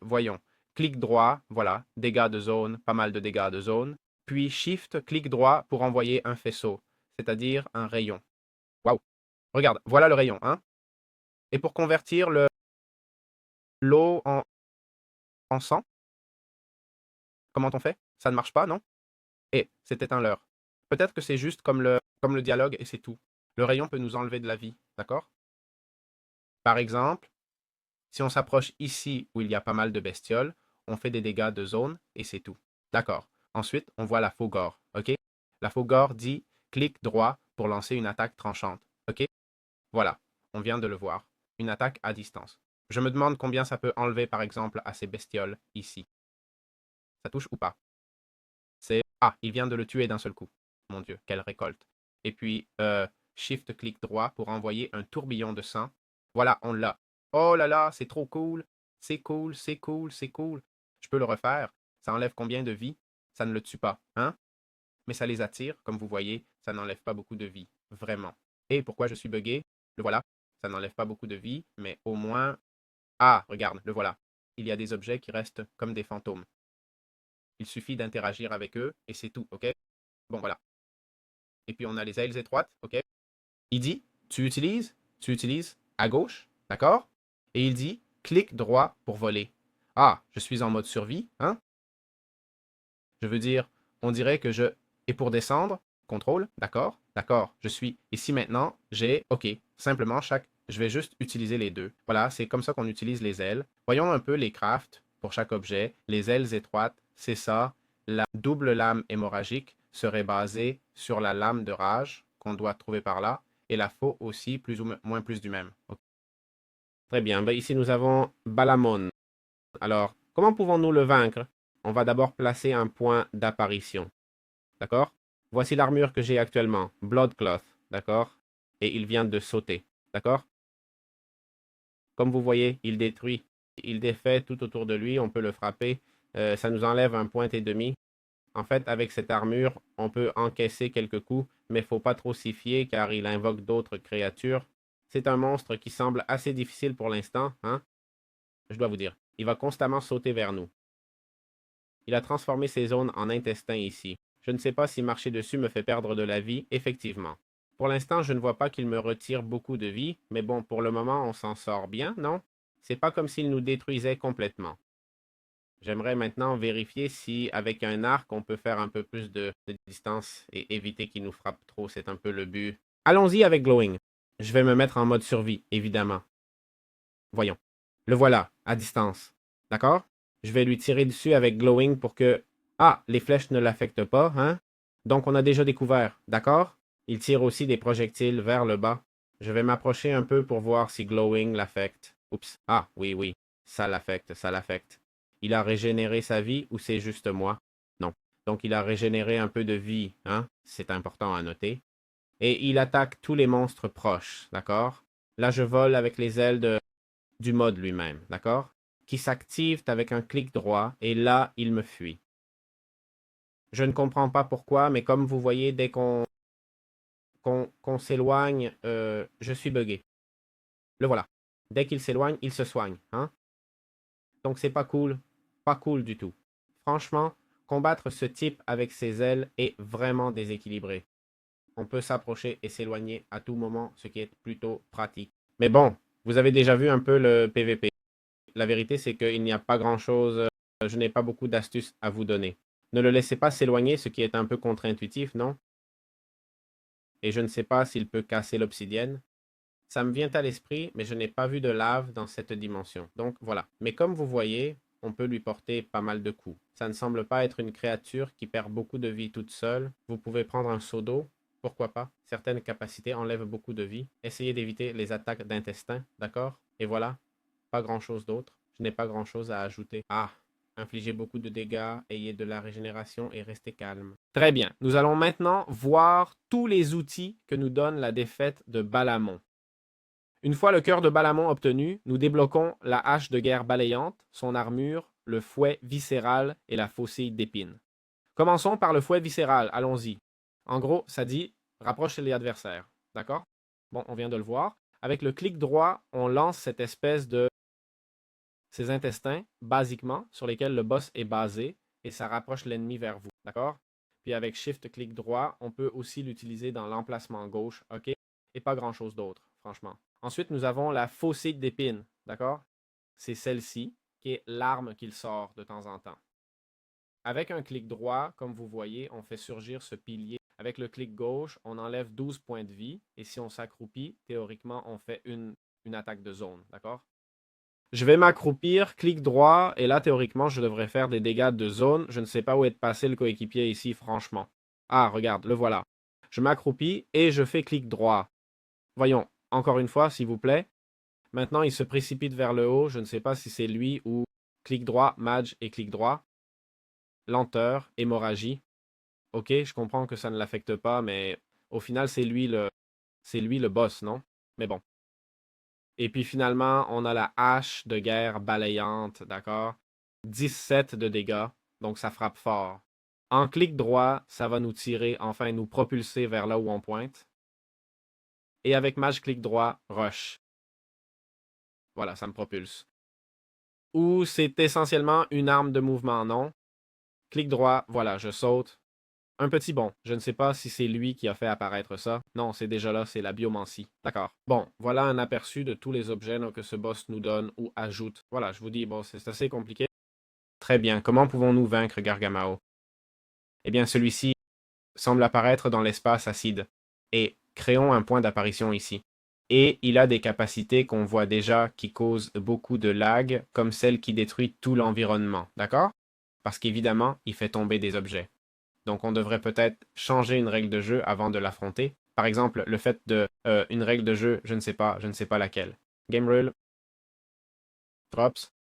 Voyons. Clic droit, voilà, dégâts de zone, pas mal de dégâts de zone. Puis Shift, clic droit pour envoyer un faisceau, c'est-à-dire un rayon. Waouh! Regarde, voilà le rayon, hein? Et pour convertir l'eau en sang. Comment on fait? Ça ne marche pas, non? Et c'était un leurre. Peut-être que c'est juste comme le dialogue et c'est tout. Le rayon peut nous enlever de la vie, d'accord? Par exemple, si on s'approche ici où il y a pas mal de bestioles, on fait des dégâts de zone et c'est tout. D'accord. Ensuite, on voit la faux-gore, ok? La faux-gore dit clic droit pour lancer une attaque tranchante, ok? Voilà, on vient de le voir. Une attaque à distance. Je me demande combien ça peut enlever par exemple à ces bestioles ici. Ça touche ou pas? C'est ah, il vient de le tuer d'un seul coup. Mon Dieu, quelle récolte. Et puis, Shift clic droit pour envoyer un tourbillon de sang. Voilà, on l'a. Oh là là, c'est trop cool. C'est cool, c'est cool, c'est cool. Je peux le refaire. Ça enlève combien de vie? Ça ne le tue pas, hein? Mais ça les attire, comme vous voyez, ça n'enlève pas beaucoup de vie. Vraiment. Et pourquoi je suis buggé? Le voilà. Ça n'enlève pas beaucoup de vie, mais au moins. Ah, regarde, le voilà. Il y a des objets qui restent comme des fantômes. Il suffit d'interagir avec eux et c'est tout, ok? Bon, voilà. Et puis on a les ailes étroites, ok? Il dit, tu utilises à gauche, d'accord? Et il dit, clic droit pour voler. Ah, je suis en mode survie, hein? Je veux dire, on dirait que je... Et pour descendre, contrôle, d'accord? D'accord, je suis ici maintenant, j'ai... Ok, simplement, je vais juste utiliser les deux. Voilà, c'est comme ça qu'on utilise les ailes. Voyons un peu les crafts pour chaque objet. Les ailes étroites, c'est ça. La double lame hémorragique serait basée sur la lame de rage qu'on doit trouver par là. Et la faux aussi, plus ou moins plus du même. Ok. Très bien, ben, ici nous avons Balamon. Alors, comment pouvons-nous le vaincre? On va d'abord placer un point d'apparition. D'accord? Voici l'armure que j'ai actuellement. Bloodcloth. D'accord? Et il vient de sauter. D'accord? Comme vous voyez, il détruit. Il défait tout autour de lui. On peut le frapper. Ça nous enlève un point et demi. En fait, avec cette armure, on peut encaisser quelques coups, mais il ne faut pas trop s'y fier car il invoque d'autres créatures. C'est un monstre qui semble assez difficile pour l'instant, hein? Je dois vous dire. Il va constamment sauter vers nous. Il a transformé ces zones en intestins ici. Je ne sais pas si marcher dessus me fait perdre de la vie, effectivement. Pour l'instant, je ne vois pas qu'il me retire beaucoup de vie, mais bon, pour le moment, on s'en sort bien, non? C'est pas comme s'il nous détruisait complètement. J'aimerais maintenant vérifier si, avec un arc, on peut faire un peu plus de distance et éviter qu'il nous frappe trop. C'est un peu le but. Allons-y avec Glowing. Je vais me mettre en mode survie, évidemment. Voyons. Le voilà, à distance. D'accord? Je vais lui tirer dessus avec Glowing pour que... Ah, les flèches ne l'affectent pas, hein? Donc on a déjà découvert, d'accord? Il tire aussi des projectiles vers le bas. Je vais m'approcher un peu pour voir si Glowing l'affecte. Oups. Ah, oui, oui. Ça l'affecte, ça l'affecte. Il a régénéré sa vie ou c'est juste moi? Non. Donc il a régénéré un peu de vie, hein? C'est important à noter. Et il attaque tous les monstres proches, d'accord? Là, je vole avec les ailes du mode lui-même, d'accord? Qui s'active avec un clic droit et là, il me fuit. Je ne comprends pas pourquoi, mais comme vous voyez, dès qu'on s'éloigne, je suis buggé. Le voilà. Dès qu'il s'éloigne, il se soigne, hein? Donc c'est pas cool. Pas cool du tout. Franchement, combattre ce type avec ses ailes est vraiment déséquilibré. On peut s'approcher et s'éloigner à tout moment, ce qui est plutôt pratique. Mais bon, vous avez déjà vu un peu le PVP. La vérité, c'est qu'il n'y a pas grand-chose, je n'ai pas beaucoup d'astuces à vous donner. Ne le laissez pas s'éloigner, ce qui est un peu contre-intuitif, non? Et je ne sais pas s'il peut casser l'obsidienne. Ça me vient à l'esprit, mais je n'ai pas vu de lave dans cette dimension. Donc voilà. Mais comme vous voyez, on peut lui porter pas mal de coups. Ça ne semble pas être une créature qui perd beaucoup de vie toute seule. Vous pouvez prendre un seau d'eau, pourquoi pas. Certaines capacités enlèvent beaucoup de vie. Essayez d'éviter les attaques d'intestin, d'accord? Et voilà, pas grand-chose d'autre. Je n'ai pas grand-chose à ajouter. Ah, infligez beaucoup de dégâts, ayez de la régénération et restez calme. Très bien. Nous allons maintenant voir tous les outils que nous donne la défaite de Balamon. Une fois le cœur de Balamon obtenu, nous débloquons la hache de guerre balayante, son armure, le fouet viscéral et la faucille d'épines. Commençons par le fouet viscéral, allons-y. En gros, ça dit rapproche les adversaires. D'accord? Bon, on vient de le voir. Avec le clic droit, on lance cette espèce de ces intestins, basiquement, sur lesquels le boss est basé, et ça rapproche l'ennemi vers vous. D'accord? Puis avec Shift, clic droit, on peut aussi l'utiliser dans l'emplacement gauche, OK? Et pas grand-chose d'autre, franchement. Ensuite, nous avons la faucille d'épines, d'accord? c'est celle-ci, qui est l'arme qu'il sort de temps en temps. Avec un clic droit, comme vous voyez, on fait surgir ce pilier. Avec le clic gauche, on enlève 12 points de vie. Et si on s'accroupit, théoriquement, on fait une attaque de zone. D'accord? Je vais m'accroupir, clic droit, et là, théoriquement, je devrais faire des dégâts de zone. Je ne sais pas où est passé le coéquipier ici, franchement. Ah, regarde, le voilà. Je m'accroupis et je fais clic droit. Voyons, encore une fois, s'il vous plaît. Maintenant, il se précipite vers le haut. Je ne sais pas si c'est lui ou clic droit, mage et clic droit. Lenteur, hémorragie. Ok, je comprends que ça ne l'affecte pas, mais au final, c'est lui le boss, non? Mais bon. Et puis finalement, on a la hache de guerre balayante, d'accord? 17 de dégâts, donc ça frappe fort. En clic droit, ça va nous tirer, enfin nous propulser vers là où on pointe. Et avec mage clic droit, rush. Voilà, ça me propulse. Ou c'est essentiellement une arme de mouvement, non? Clic droit, voilà, je saute. Un petit bond. Je ne sais pas si c'est lui qui a fait apparaître ça. Non, c'est déjà là, c'est la biomancie. D'accord. Bon, voilà un aperçu de tous les objets que ce boss nous donne ou ajoute. Voilà, je vous dis, bon, c'est assez compliqué. Très bien. Comment pouvons-nous vaincre Gargamao? Eh bien, celui-ci semble apparaître dans l'espace acide. Et créons un point d'apparition ici. Et il a des capacités qu'on voit déjà qui causent beaucoup de lag, comme celle qui détruit tout l'environnement. D'accord? Parce qu'évidemment, il fait tomber des objets. Donc, on devrait peut-être changer une règle de jeu avant de l'affronter. Par exemple, le fait de une règle de jeu, je ne sais pas laquelle. Game rule, drops,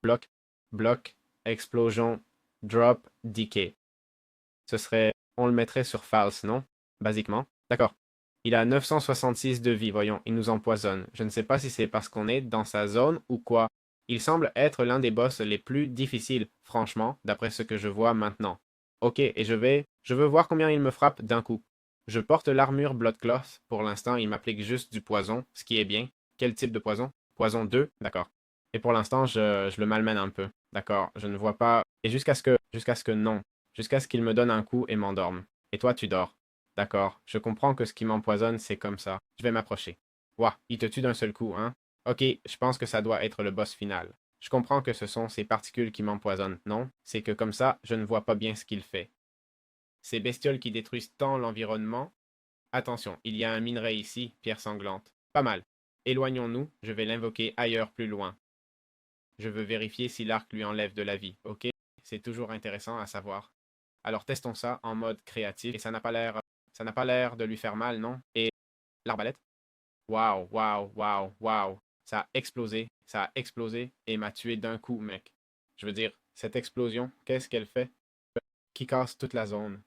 bloc, bloc, explosion, drop, decay. Ce serait, on le mettrait sur false, non? Basiquement. D'accord. Il a 966 de vie, voyons, il nous empoisonne. Je ne sais pas si c'est parce qu'on est dans sa zone ou quoi. Il semble être l'un des boss les plus difficiles, franchement, d'après ce que je vois maintenant. Ok, et je veux voir combien il me frappe d'un coup. Je porte l'armure Bloodcloth. Pour l'instant, il m'applique juste du poison, ce qui est bien. Quel type de poison? Poison 2, d'accord. Et pour l'instant, je le malmène un peu. D'accord, je ne vois pas. Et jusqu'à ce que non. Jusqu'à ce qu'il me donne un coup et m'endorme. Et toi, tu dors. D'accord, je comprends que ce qui m'empoisonne, c'est comme ça. Je vais m'approcher. Ouah, il te tue d'un seul coup, hein? Ok, je pense que ça doit être le boss final. Je comprends que ce sont ces particules qui m'empoisonnent, non? C'est que comme ça, je ne vois pas bien ce qu'il fait. Ces bestioles qui détruisent tant l'environnement. Attention, il y a un minerai ici, pierre sanglante. Pas mal. Éloignons-nous, je vais l'invoquer ailleurs plus loin. Je veux vérifier si l'arc lui enlève de la vie, ok? C'est toujours intéressant à savoir. Alors testons ça en mode créatif et ça n'a pas l'air de lui faire mal, non? Et l'arbalète? Waouh, waouh, waouh, waouh. Ça a explosé et m'a tué d'un coup, mec. Je veux dire, cette explosion, qu'est-ce qu'elle fait? Qui casse toute la zone.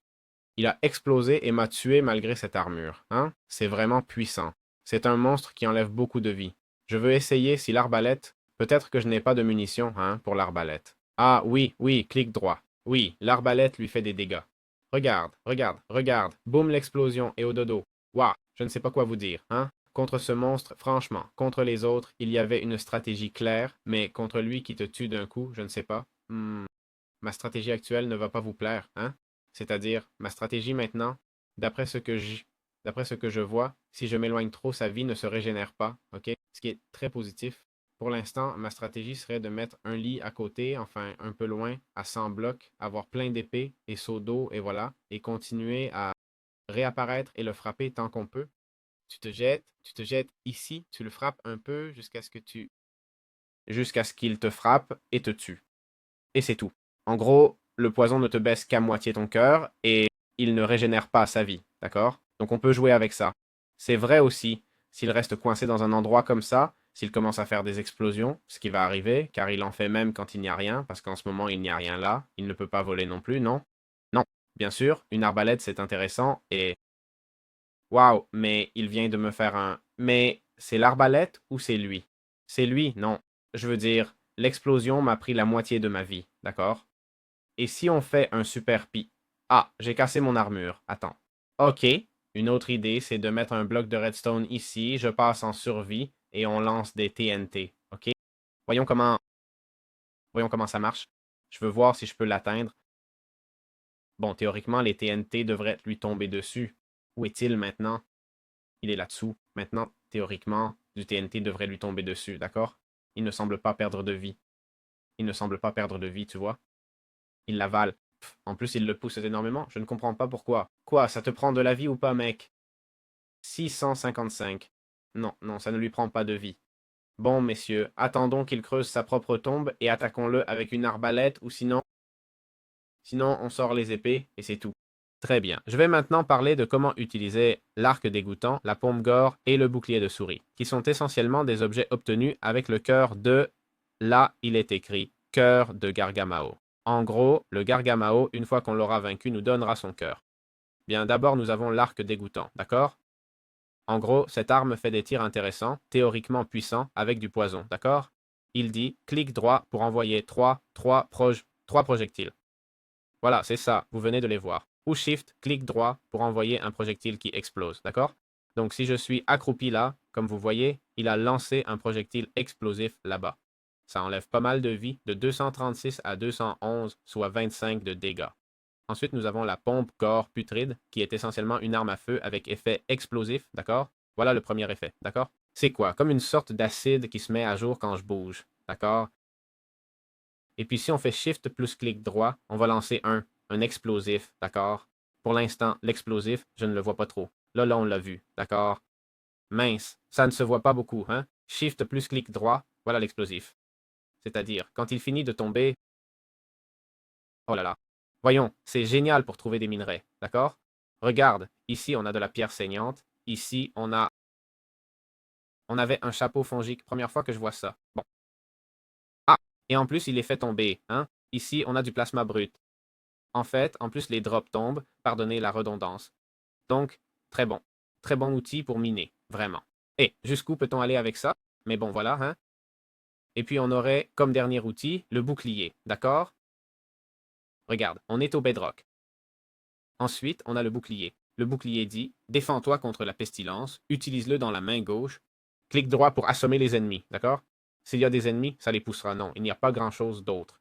Il a explosé et m'a tué malgré cette armure, hein? C'est vraiment puissant. C'est un monstre qui enlève beaucoup de vie. Je veux essayer si l'arbalète. Peut-être que je n'ai pas de munitions, hein, pour l'arbalète. Ah oui, oui, clic droit. Oui, l'arbalète lui fait des dégâts. Regarde, regarde, regarde. Boum l'explosion et au dodo. Waouh, je ne sais pas quoi vous dire, hein? Contre ce monstre, franchement, contre les autres, il y avait une stratégie claire, mais contre lui qui te tue d'un coup, je ne sais pas. Ma stratégie actuelle ne va pas vous plaire, hein? C'est-à-dire, ma stratégie maintenant, d'après ce que je, d'après ce que je vois, si je m'éloigne trop, sa vie ne se régénère pas, ok? Ce qui est très positif. Pour l'instant, ma stratégie serait de mettre un lit à côté, enfin un peu loin, à 100 blocs, avoir plein d'épées et seaux d'eau, et voilà, et continuer à réapparaître et le frapper tant qu'on peut. Tu te jettes ici, tu le frappes un peu jusqu'à ce qu'il te frappe et te tue. Et c'est tout. En gros, le poison ne te baisse qu'à moitié ton cœur et il ne régénère pas sa vie, d'accord? Donc on peut jouer avec ça. C'est vrai aussi, s'il reste coincé dans un endroit comme ça, s'il commence à faire des explosions, ce qui va arriver, car il en fait même quand il n'y a rien, parce qu'en ce moment il n'y a rien là, il ne peut pas voler non plus, non? Non. Bien sûr, une arbalète c'est intéressant et... Waouh, mais il vient de me faire un... Mais c'est l'arbalète ou c'est lui? C'est lui, non. Je veux dire, l'explosion m'a pris la moitié de ma vie, d'accord? Et si on fait un super pi... Ah, j'ai cassé mon armure. Attends. Ok. Une autre idée, c'est de mettre un bloc de redstone ici. Je passe en survie et on lance des TNT. Ok? Voyons comment... Voyons comment ça marche. Je veux voir si je peux l'atteindre. Bon, théoriquement, les TNT devraient lui tomber dessus. Où est-il maintenant? Il est là-dessous. Maintenant, théoriquement, du TNT devrait lui tomber dessus, d'accord? Il ne semble pas perdre de vie. Il ne semble pas perdre de vie, tu vois. Il l'avale. En plus, il le pousse énormément. Je ne comprends pas pourquoi. Quoi, ça te prend de la vie ou pas, mec? 655. Non, non, ça ne lui prend pas de vie. Bon, messieurs, attendons qu'il creuse sa propre tombe et attaquons-le avec une arbalète ou sinon on sort les épées et c'est tout. Très bien. Je vais maintenant parler de comment utiliser l'arc dégoûtant, la pompe gore et le bouclier de souris, qui sont essentiellement des objets obtenus avec le cœur de... Là, il est écrit cœur de Gargamao. En gros, le Gargamao, une fois qu'on l'aura vaincu, nous donnera son cœur. Bien, d'abord, nous avons l'arc dégoûtant, d'accord? En gros, cette arme fait des tirs intéressants, théoriquement puissants, avec du poison, d'accord? Il dit clic droit pour envoyer trois projectiles. Voilà, c'est ça, vous venez de les voir. Ou Shift, clic droit pour envoyer un projectile qui explose, d'accord? Donc si je suis accroupi là, comme vous voyez, il a lancé un projectile explosif là-bas. Ça enlève pas mal de vie, de 236 à 211, soit 25 de dégâts. Ensuite, nous avons la pompe gore putride, qui est essentiellement une arme à feu avec effet explosif, d'accord? Voilà le premier effet, d'accord? C'est quoi? Comme une sorte d'acide qui se met à jour quand je bouge, d'accord? Et puis si on fait Shift plus clic droit, on va lancer un explosif, d'accord? Pour l'instant, l'explosif, je ne le vois pas trop. Là, on l'a vu, d'accord? Mince, ça ne se voit pas beaucoup, hein? Shift plus clic droit, voilà l'explosif. C'est-à-dire, quand il finit de tomber, oh là là. Voyons, c'est génial pour trouver des minerais, d'accord? Regarde, ici on a de la pierre saignante, ici on avait un chapeau fongique, première fois que je vois ça. Bon. Ah, et en plus il les fait tomber, hein? Ici on a du plasma brut. En fait, en plus les drops tombent, pardonnez la redondance. Donc, très bon. Très bon outil pour miner, vraiment. Et jusqu'où peut-on aller avec ça? Mais bon, voilà, hein? Et puis on aurait comme dernier outil le bouclier, d'accord? Regarde, on est au bedrock. Ensuite, on a le bouclier. Le bouclier dit défends-toi contre la pestilence, utilise-le dans la main gauche, clique droit pour assommer les ennemis, d'accord? S'il y a des ennemis, ça les poussera. Non, il n'y a pas grand-chose d'autre.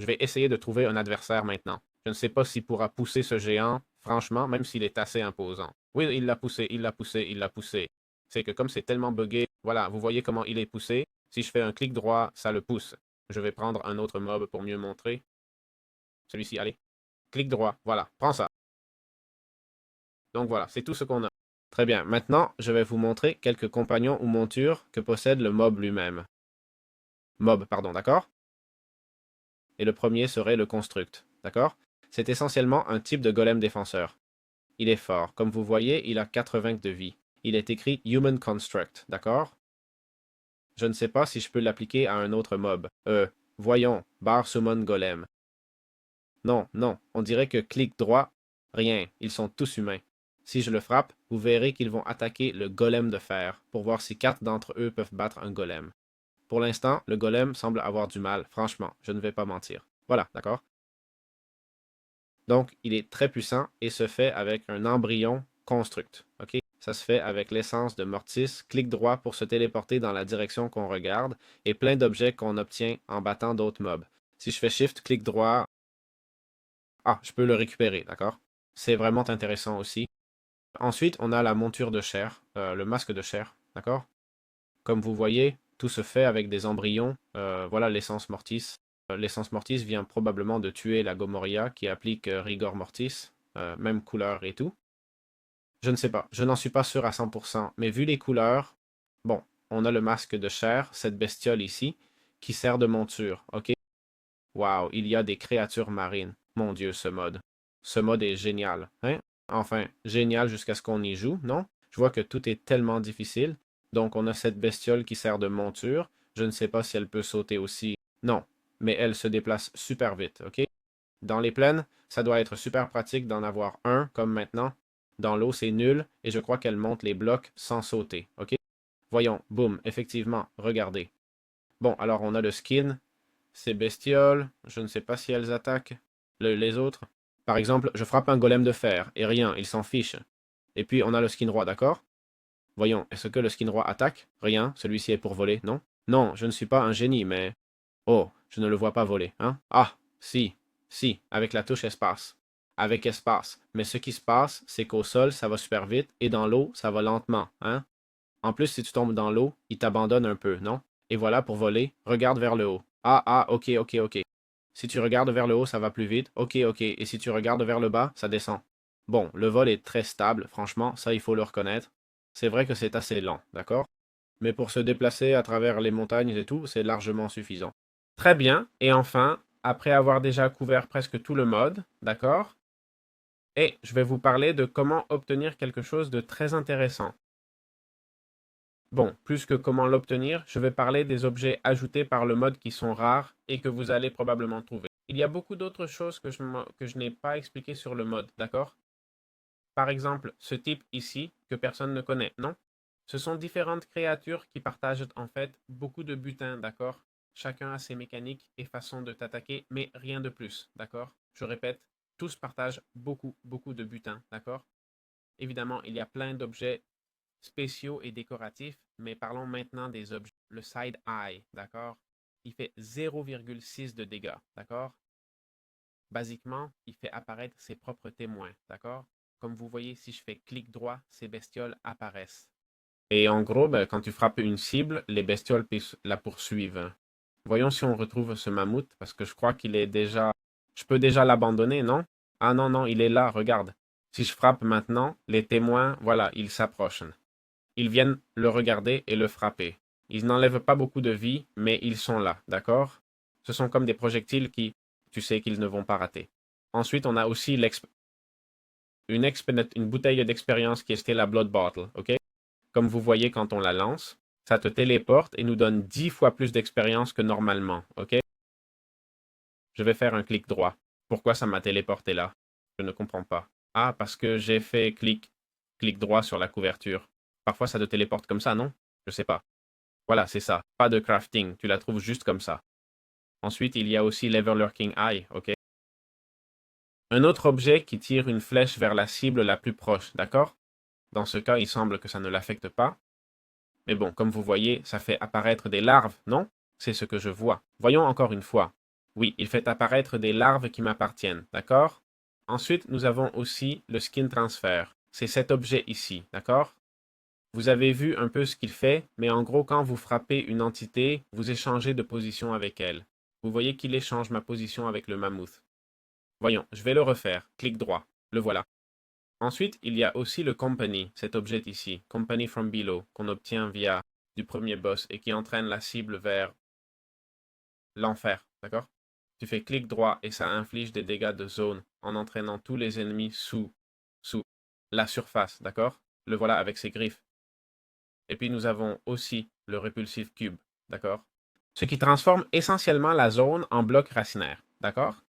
Je vais essayer de trouver un adversaire maintenant. Je ne sais pas s'il pourra pousser ce géant, franchement, même s'il est assez imposant. Oui, il l'a poussé, il l'a poussé, il l'a poussé. C'est que comme c'est tellement buggé, voilà, vous voyez comment il est poussé. Si je fais un clic droit, ça le pousse. Je vais prendre un autre mob pour mieux montrer. Celui-ci, allez. Clic droit, voilà, prends ça. Donc voilà, c'est tout ce qu'on a. Très bien, maintenant, je vais vous montrer quelques compagnons ou montures que possède le mob lui-même. Mob, pardon, d'accord? Et le premier serait le construct, d'accord? C'est essentiellement un type de golem défenseur. Il est fort. Comme vous voyez, il a 80 de vie. Il est écrit Human Construct, d'accord? Je ne sais pas si je peux l'appliquer à un autre mob. Voyons, Bar Summon Golem. Non, non, on dirait que clic droit, rien, ils sont tous humains. Si je le frappe, vous verrez qu'ils vont attaquer le golem de fer pour voir si 4 d'entre eux peuvent battre un golem. Pour l'instant, le golem semble avoir du mal, franchement, je ne vais pas mentir. Voilà, d'accord? Donc, il est très puissant et se fait avec un embryon construct. OK? Ça se fait avec l'essence de Mortis, clic droit pour se téléporter dans la direction qu'on regarde et plein d'objets qu'on obtient en battant d'autres mobs. Si je fais Shift, clic droit, je peux le récupérer, d'accord? C'est vraiment intéressant aussi. Ensuite, on a la monture de chair, le masque de chair, d'accord? Comme vous voyez, tout se fait avec des embryons. Voilà l'essence Mortis. L'essence Mortis vient probablement de tuer la Gomoria qui applique Rigor Mortis, même couleur et tout. Je ne sais pas, je n'en suis pas sûr à 100%, mais vu les couleurs, bon, on a le masque de chair, cette bestiole ici, qui sert de monture, ok? Waouh, il y a des créatures marines. Mon Dieu, ce mode. Ce mode est génial, hein? Enfin, génial jusqu'à ce qu'on y joue, non? Je vois que tout est tellement difficile. Donc, on a cette bestiole qui sert de monture. Je ne sais pas si elle peut sauter aussi. Non, mais elle se déplace super vite, ok? Dans les plaines, ça doit être super pratique d'en avoir un, comme maintenant. Dans l'eau, c'est nul, et je crois qu'elle monte les blocs sans sauter, ok? Voyons, boum, effectivement, regardez. Bon, alors on a le skin. Ces bestioles, je ne sais pas si elles attaquent. Les autres. Par exemple, je frappe un golem de fer, et rien, il s'en fiche. Et puis on a le skin roi, d'accord? Voyons, est-ce que le skin roi attaque? Rien, celui-ci est pour voler, non? Non, je ne suis pas un génie, mais... Oh, je ne le vois pas voler, hein? Ah, si, si, avec la touche espace. Avec espace. Mais ce qui se passe, c'est qu'au sol, ça va super vite, et dans l'eau, ça va lentement, hein? En plus, si tu tombes dans l'eau, il t'abandonne un peu, non? Et voilà, pour voler, regarde vers le haut. Ah, ok, ok, ok. Si tu regardes vers le haut, ça va plus vite. Ok, ok. Et si tu regardes vers le bas, ça descend. Bon, le vol est très stable, franchement, ça il faut le reconnaître. C'est vrai que c'est assez lent, d'accord? Mais pour se déplacer à travers les montagnes et tout, c'est largement suffisant. Très bien. Et enfin, après avoir déjà couvert presque tout le mode, d'accord? Et je vais vous parler de comment obtenir quelque chose de très intéressant. Bon, plus que comment l'obtenir, je vais parler des objets ajoutés par le mode qui sont rares et que vous allez probablement trouver. Il y a beaucoup d'autres choses que je n'ai pas expliquées sur le mode, d'accord? Par exemple, ce type ici, que personne ne connaît, non? Ce sont différentes créatures qui partagent en fait beaucoup de butin, d'accord? Chacun a ses mécaniques et façons de t'attaquer, mais rien de plus, d'accord? Je répète, tous partagent beaucoup, beaucoup de butin, d'accord? Évidemment, il y a plein d'objets spéciaux et décoratifs, mais parlons maintenant des objets. Le side eye, d'accord? Il fait 0,6 de dégâts, d'accord? Basiquement, il fait apparaître ses propres témoins, d'accord? Comme vous voyez, si je fais clic droit, ces bestioles apparaissent. Et en gros, ben, quand tu frappes une cible, les bestioles la poursuivent. Voyons si on retrouve ce mammouth, parce que je crois qu'il est déjà... Je peux déjà l'abandonner, non? Ah non, non, il est là, regarde. Si je frappe maintenant, les témoins, voilà, ils s'approchent. Ils viennent le regarder et le frapper. Ils n'enlèvent pas beaucoup de vie, mais ils sont là, d'accord? Ce sont comme des projectiles qui, tu sais qu'ils ne vont pas rater. Ensuite, on a aussi une bouteille d'expérience qui est la Blood Bottle, ok? Comme vous voyez quand on la lance, ça te téléporte et nous donne 10 fois plus d'expérience que normalement, ok? Je vais faire un clic droit. Pourquoi ça m'a téléporté là? Je ne comprends pas. Ah, parce que j'ai fait clic droit sur la couverture. Parfois ça te téléporte comme ça, non? Je sais pas. Voilà, c'est ça. Pas de crafting, tu la trouves juste comme ça. Ensuite, il y a aussi l'Everlurking Eye, ok? Un autre objet qui tire une flèche vers la cible la plus proche, d'accord? Dans ce cas, il semble que ça ne l'affecte pas. Mais bon, comme vous voyez, ça fait apparaître des larves, non? C'est ce que je vois. Voyons encore une fois. Oui, il fait apparaître des larves qui m'appartiennent, d'accord? Ensuite, nous avons aussi le skin transfer. C'est cet objet ici, d'accord? Vous avez vu un peu ce qu'il fait, mais en gros, quand vous frappez une entité, vous échangez de position avec elle. Vous voyez qu'il échange ma position avec le mammouth. Voyons, je vais le refaire. Clic droit. Le voilà. Ensuite, il y a aussi le Company, cet objet ici, Company from Below, qu'on obtient via du premier boss et qui entraîne la cible vers l'enfer, d'accord? Tu fais clic droit et ça inflige des dégâts de zone en entraînant tous les ennemis sous la surface, d'accord? Le voilà avec ses griffes. Et puis nous avons aussi le Repulsive Cube, d'accord? Ce qui transforme essentiellement la zone en bloc racinaire, d'accord?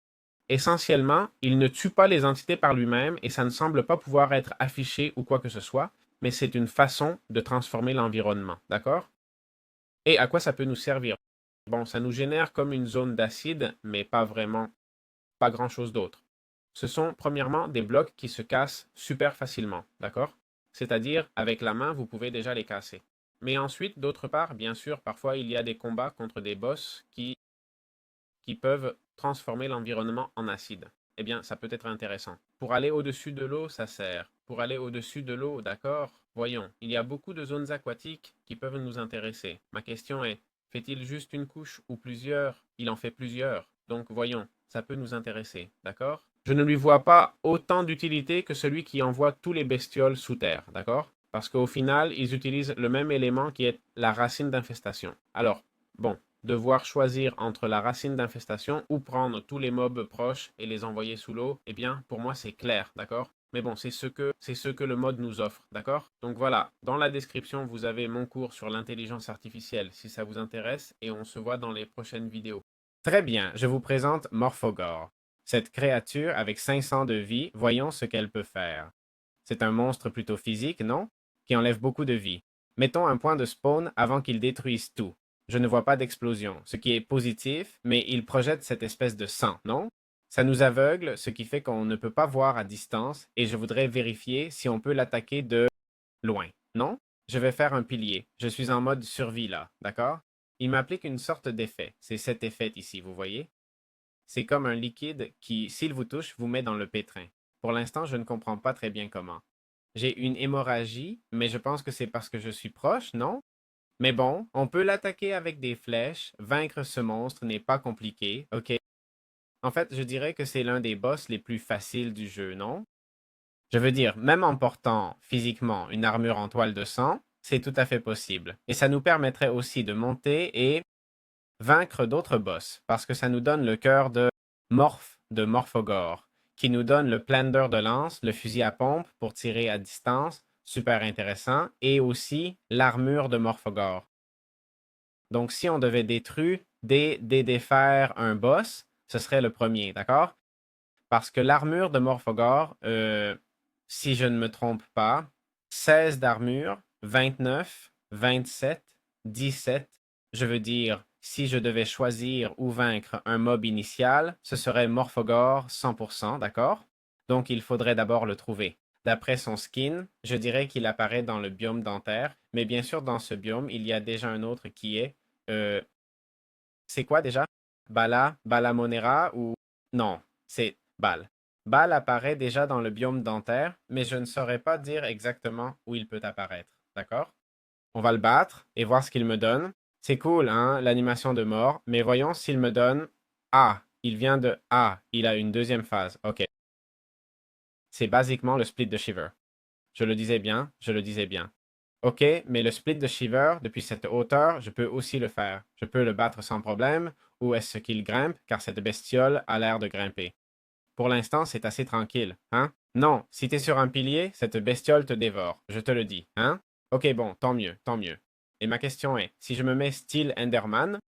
Essentiellement, il ne tue pas les entités par lui-même et ça ne semble pas pouvoir être affiché ou quoi que ce soit, mais c'est une façon de transformer l'environnement, d'accord? Et à quoi ça peut nous servir? Bon, ça nous génère comme une zone d'acide, mais pas vraiment, pas grand-chose d'autre. Ce sont premièrement des blocs qui se cassent super facilement, d'accord? C'est-à-dire, avec la main, vous pouvez déjà les casser. Mais ensuite, d'autre part, bien sûr, parfois il y a des combats contre des boss qui peuvent transformer l'environnement en acide. Eh bien, ça peut être intéressant. Pour aller au-dessus de l'eau, ça sert. Pour aller au-dessus de l'eau, d'accord? Voyons, il y a beaucoup de zones aquatiques qui peuvent nous intéresser. Ma question est, fait-il juste une couche ou plusieurs? Il en fait plusieurs. Donc voyons, ça peut nous intéresser, d'accord? Je ne lui vois pas autant d'utilité que celui qui envoie tous les bestioles sous terre, d'accord? Parce qu'au final, ils utilisent le même élément qui est la racine d'infestation. Alors, bon, devoir choisir entre la racine d'infestation ou prendre tous les mobs proches et les envoyer sous l'eau, eh bien, pour moi, c'est clair, d'accord? Mais bon, c'est ce que le mode nous offre, d'accord? Donc voilà, dans la description, vous avez mon cours sur l'intelligence artificielle si ça vous intéresse et on se voit dans les prochaines vidéos. Très bien, je vous présente Morphogore. Cette créature avec 500 de vie, voyons ce qu'elle peut faire. C'est un monstre plutôt physique, non? Qui enlève beaucoup de vie. Mettons un point de spawn avant qu'il détruise tout. Je ne vois pas d'explosion, ce qui est positif, mais il projette cette espèce de sang, non? Ça nous aveugle, ce qui fait qu'on ne peut pas voir à distance, et je voudrais vérifier si on peut l'attaquer de loin, non? Je vais faire un pilier. Je suis en mode survie là, d'accord? Il m'applique une sorte d'effet. C'est cet effet ici, vous voyez? C'est comme un liquide qui, s'il vous touche, vous met dans le pétrin. Pour l'instant, je ne comprends pas très bien comment. J'ai une hémorragie, mais je pense que c'est parce que je suis proche, non? Mais bon, on peut l'attaquer avec des flèches. Vaincre ce monstre n'est pas compliqué, ok? En fait, je dirais que c'est l'un des boss les plus faciles du jeu, non? Je veux dire, même en portant physiquement une armure en toile de sang, c'est tout à fait possible. Et ça nous permettrait aussi de monter et vaincre d'autres boss, parce que ça nous donne le cœur de Morphogore, qui nous donne le Plunder de lance, le fusil à pompe pour tirer à distance, super intéressant, et aussi l'armure de Morphogore. Donc, si on devait défaire un boss, ce serait le premier, d'accord? Parce que l'armure de Morphogore, si je ne me trompe pas, 16 d'armure, 29, 27, 17. Je veux dire, si je devais choisir ou vaincre un mob initial, ce serait Morphogore 100%, d'accord? Donc il faudrait d'abord le trouver. D'après son skin, je dirais qu'il apparaît dans le biome dentaire, mais bien sûr, dans ce biome, il y a déjà un autre qui est... euh, c'est quoi déjà? Bala Monera ou... Non, c'est Bal. Bal apparaît déjà dans le biome dentaire, mais je ne saurais pas dire exactement où il peut apparaître. D'accord? On va le battre et voir ce qu'il me donne. C'est cool, hein, l'animation de mort, mais voyons s'il me donne A. Il vient de A. Il a une deuxième phase. Ok. C'est basiquement le split de Shiver. Je le disais bien, je le disais bien. Ok, mais le split de Shiver, depuis cette hauteur, je peux aussi le faire. Je peux le battre sans problème, ou est-ce qu'il grimpe, car cette bestiole a l'air de grimper. Pour l'instant, c'est assez tranquille, hein? Non, si t'es sur un pilier, cette bestiole te dévore, je te le dis, hein? Ok, bon, tant mieux, tant mieux. Et ma question est, si je me mets style Enderman,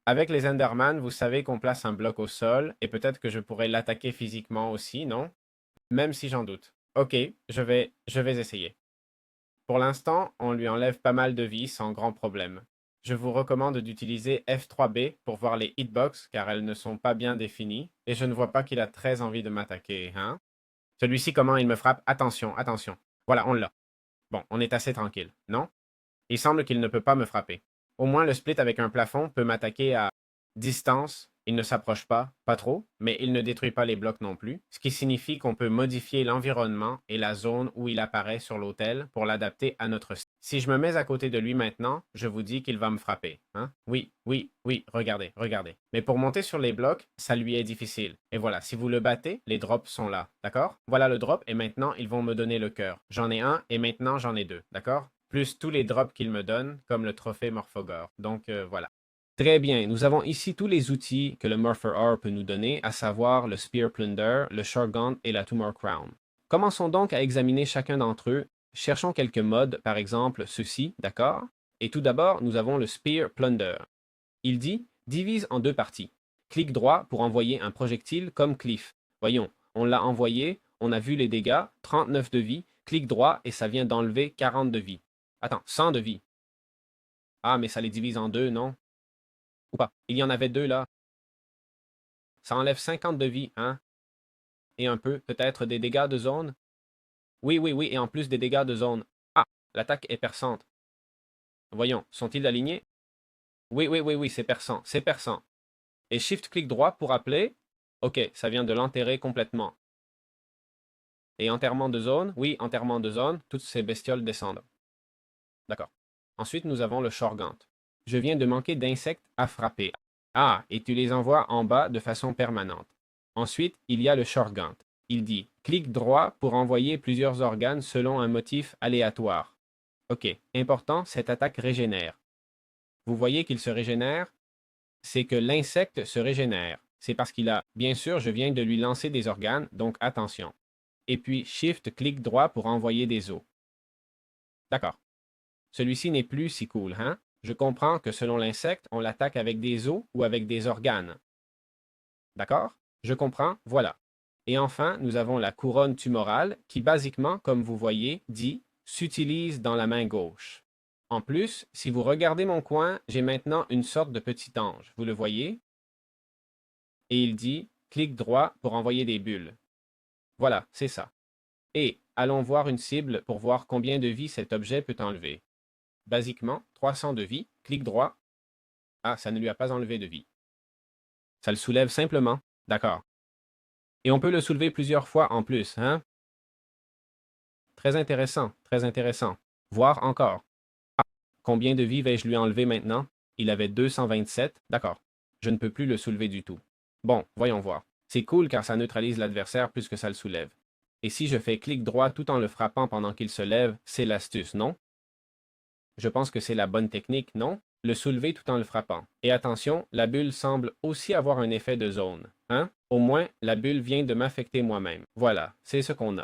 avec les Enderman, vous savez qu'on place un bloc au sol, et peut-être que je pourrais l'attaquer physiquement aussi, non? Même si j'en doute. Ok, je vais essayer. Pour l'instant, on lui enlève pas mal de vie sans grand problème. Je vous recommande d'utiliser F3B pour voir les hitbox car elles ne sont pas bien définies et je ne vois pas qu'il a très envie de m'attaquer, hein? Celui-ci, comment il me frappe? Attention, attention. Voilà, on l'a. Bon, on est assez tranquille, non? Il semble qu'il ne peut pas me frapper. Au moins, le split avec un plafond peut m'attaquer à distance. Il ne s'approche pas, pas trop, mais il ne détruit pas les blocs non plus, ce qui signifie qu'on peut modifier l'environnement et la zone où il apparaît sur l'autel pour l'adapter à notre style. Si je me mets à côté de lui maintenant, je vous dis qu'il va me frapper. Hein? Oui, oui, oui, regardez, regardez. Mais pour monter sur les blocs, ça lui est difficile. Et voilà, si vous le battez, les drops sont là, d'accord? Voilà le drop et maintenant ils vont me donner le cœur. J'en ai un et maintenant j'en ai deux, d'accord? Plus tous les drops qu'il me donne, comme le trophée Morphogore. Donc voilà. Très bien, nous avons ici tous les outils que le Morpher R peut nous donner, à savoir le Spear Plunder, le Shortgun et la Tumor Crown. Commençons donc à examiner chacun d'entre eux. Cherchons quelques modes, par exemple ceci, d'accord? Et tout d'abord, nous avons le Spear Plunder. Il dit divise en deux parties. Clic droit pour envoyer un projectile comme Cliff. Voyons, on l'a envoyé, on a vu les dégâts, 39 de vie, clic droit et ça vient d'enlever 40 de vie. Attends, 100 de vie. Ah, mais ça les divise en deux, non? Ou pas? Il y en avait deux là. Ça enlève 50 de vie, hein? Et un peu, peut-être des dégâts de zone? Oui, oui, oui, et en plus des dégâts de zone. Ah, l'attaque est perçante. Voyons, sont-ils alignés? Oui, oui, oui, oui, c'est perçant, c'est perçant. Et shift-clic droit pour appeler? Ok, ça vient de l'enterrer complètement. Et enterrement de zone? Oui, enterrement de zone, toutes ces bestioles descendent. D'accord. Ensuite, nous avons le Shorgant. Je viens de manquer d'insectes à frapper. Ah, et tu les envoies en bas de façon permanente. Ensuite, il y a le Shorgant. Il dit clic droit pour envoyer plusieurs organes selon un motif aléatoire. Ok, important, cette attaque régénère. Vous voyez qu'il se régénère? C'est que l'insecte se régénère. C'est parce qu'il a, bien sûr, je viens de lui lancer des organes, donc attention. Et puis Shift, clic droit pour envoyer des os. D'accord. Celui-ci n'est plus si cool, hein? Je comprends que selon l'insecte, on l'attaque avec des os ou avec des organes. D'accord? Je comprends, voilà. Et enfin, nous avons la couronne tumorale qui, basiquement, comme vous voyez, dit s'utilise dans la main gauche. En plus, si vous regardez mon coin, j'ai maintenant une sorte de petit ange. Vous le voyez? Et il dit clic droit pour envoyer des bulles. Voilà, c'est ça. Et allons voir une cible pour voir combien de vie cet objet peut enlever. Basiquement, 300 de vie, clic droit. Ah, ça ne lui a pas enlevé de vie. Ça le soulève simplement. D'accord. Et on peut le soulever plusieurs fois en plus, hein? Très intéressant, très intéressant. Voir encore. Combien de vie vais-je lui enlever maintenant? Il avait 227. D'accord. Je ne peux plus le soulever du tout. Bon, voyons voir. C'est cool car ça neutralise l'adversaire plus que ça le soulève. Et si je fais clic droit tout en le frappant pendant qu'il se lève, c'est l'astuce, non? Je pense que c'est la bonne technique, non? Le soulever tout en le frappant. Et attention, la bulle semble aussi avoir un effet de zone. Hein? Au moins, la bulle vient de m'affecter moi-même. Voilà, c'est ce qu'on a.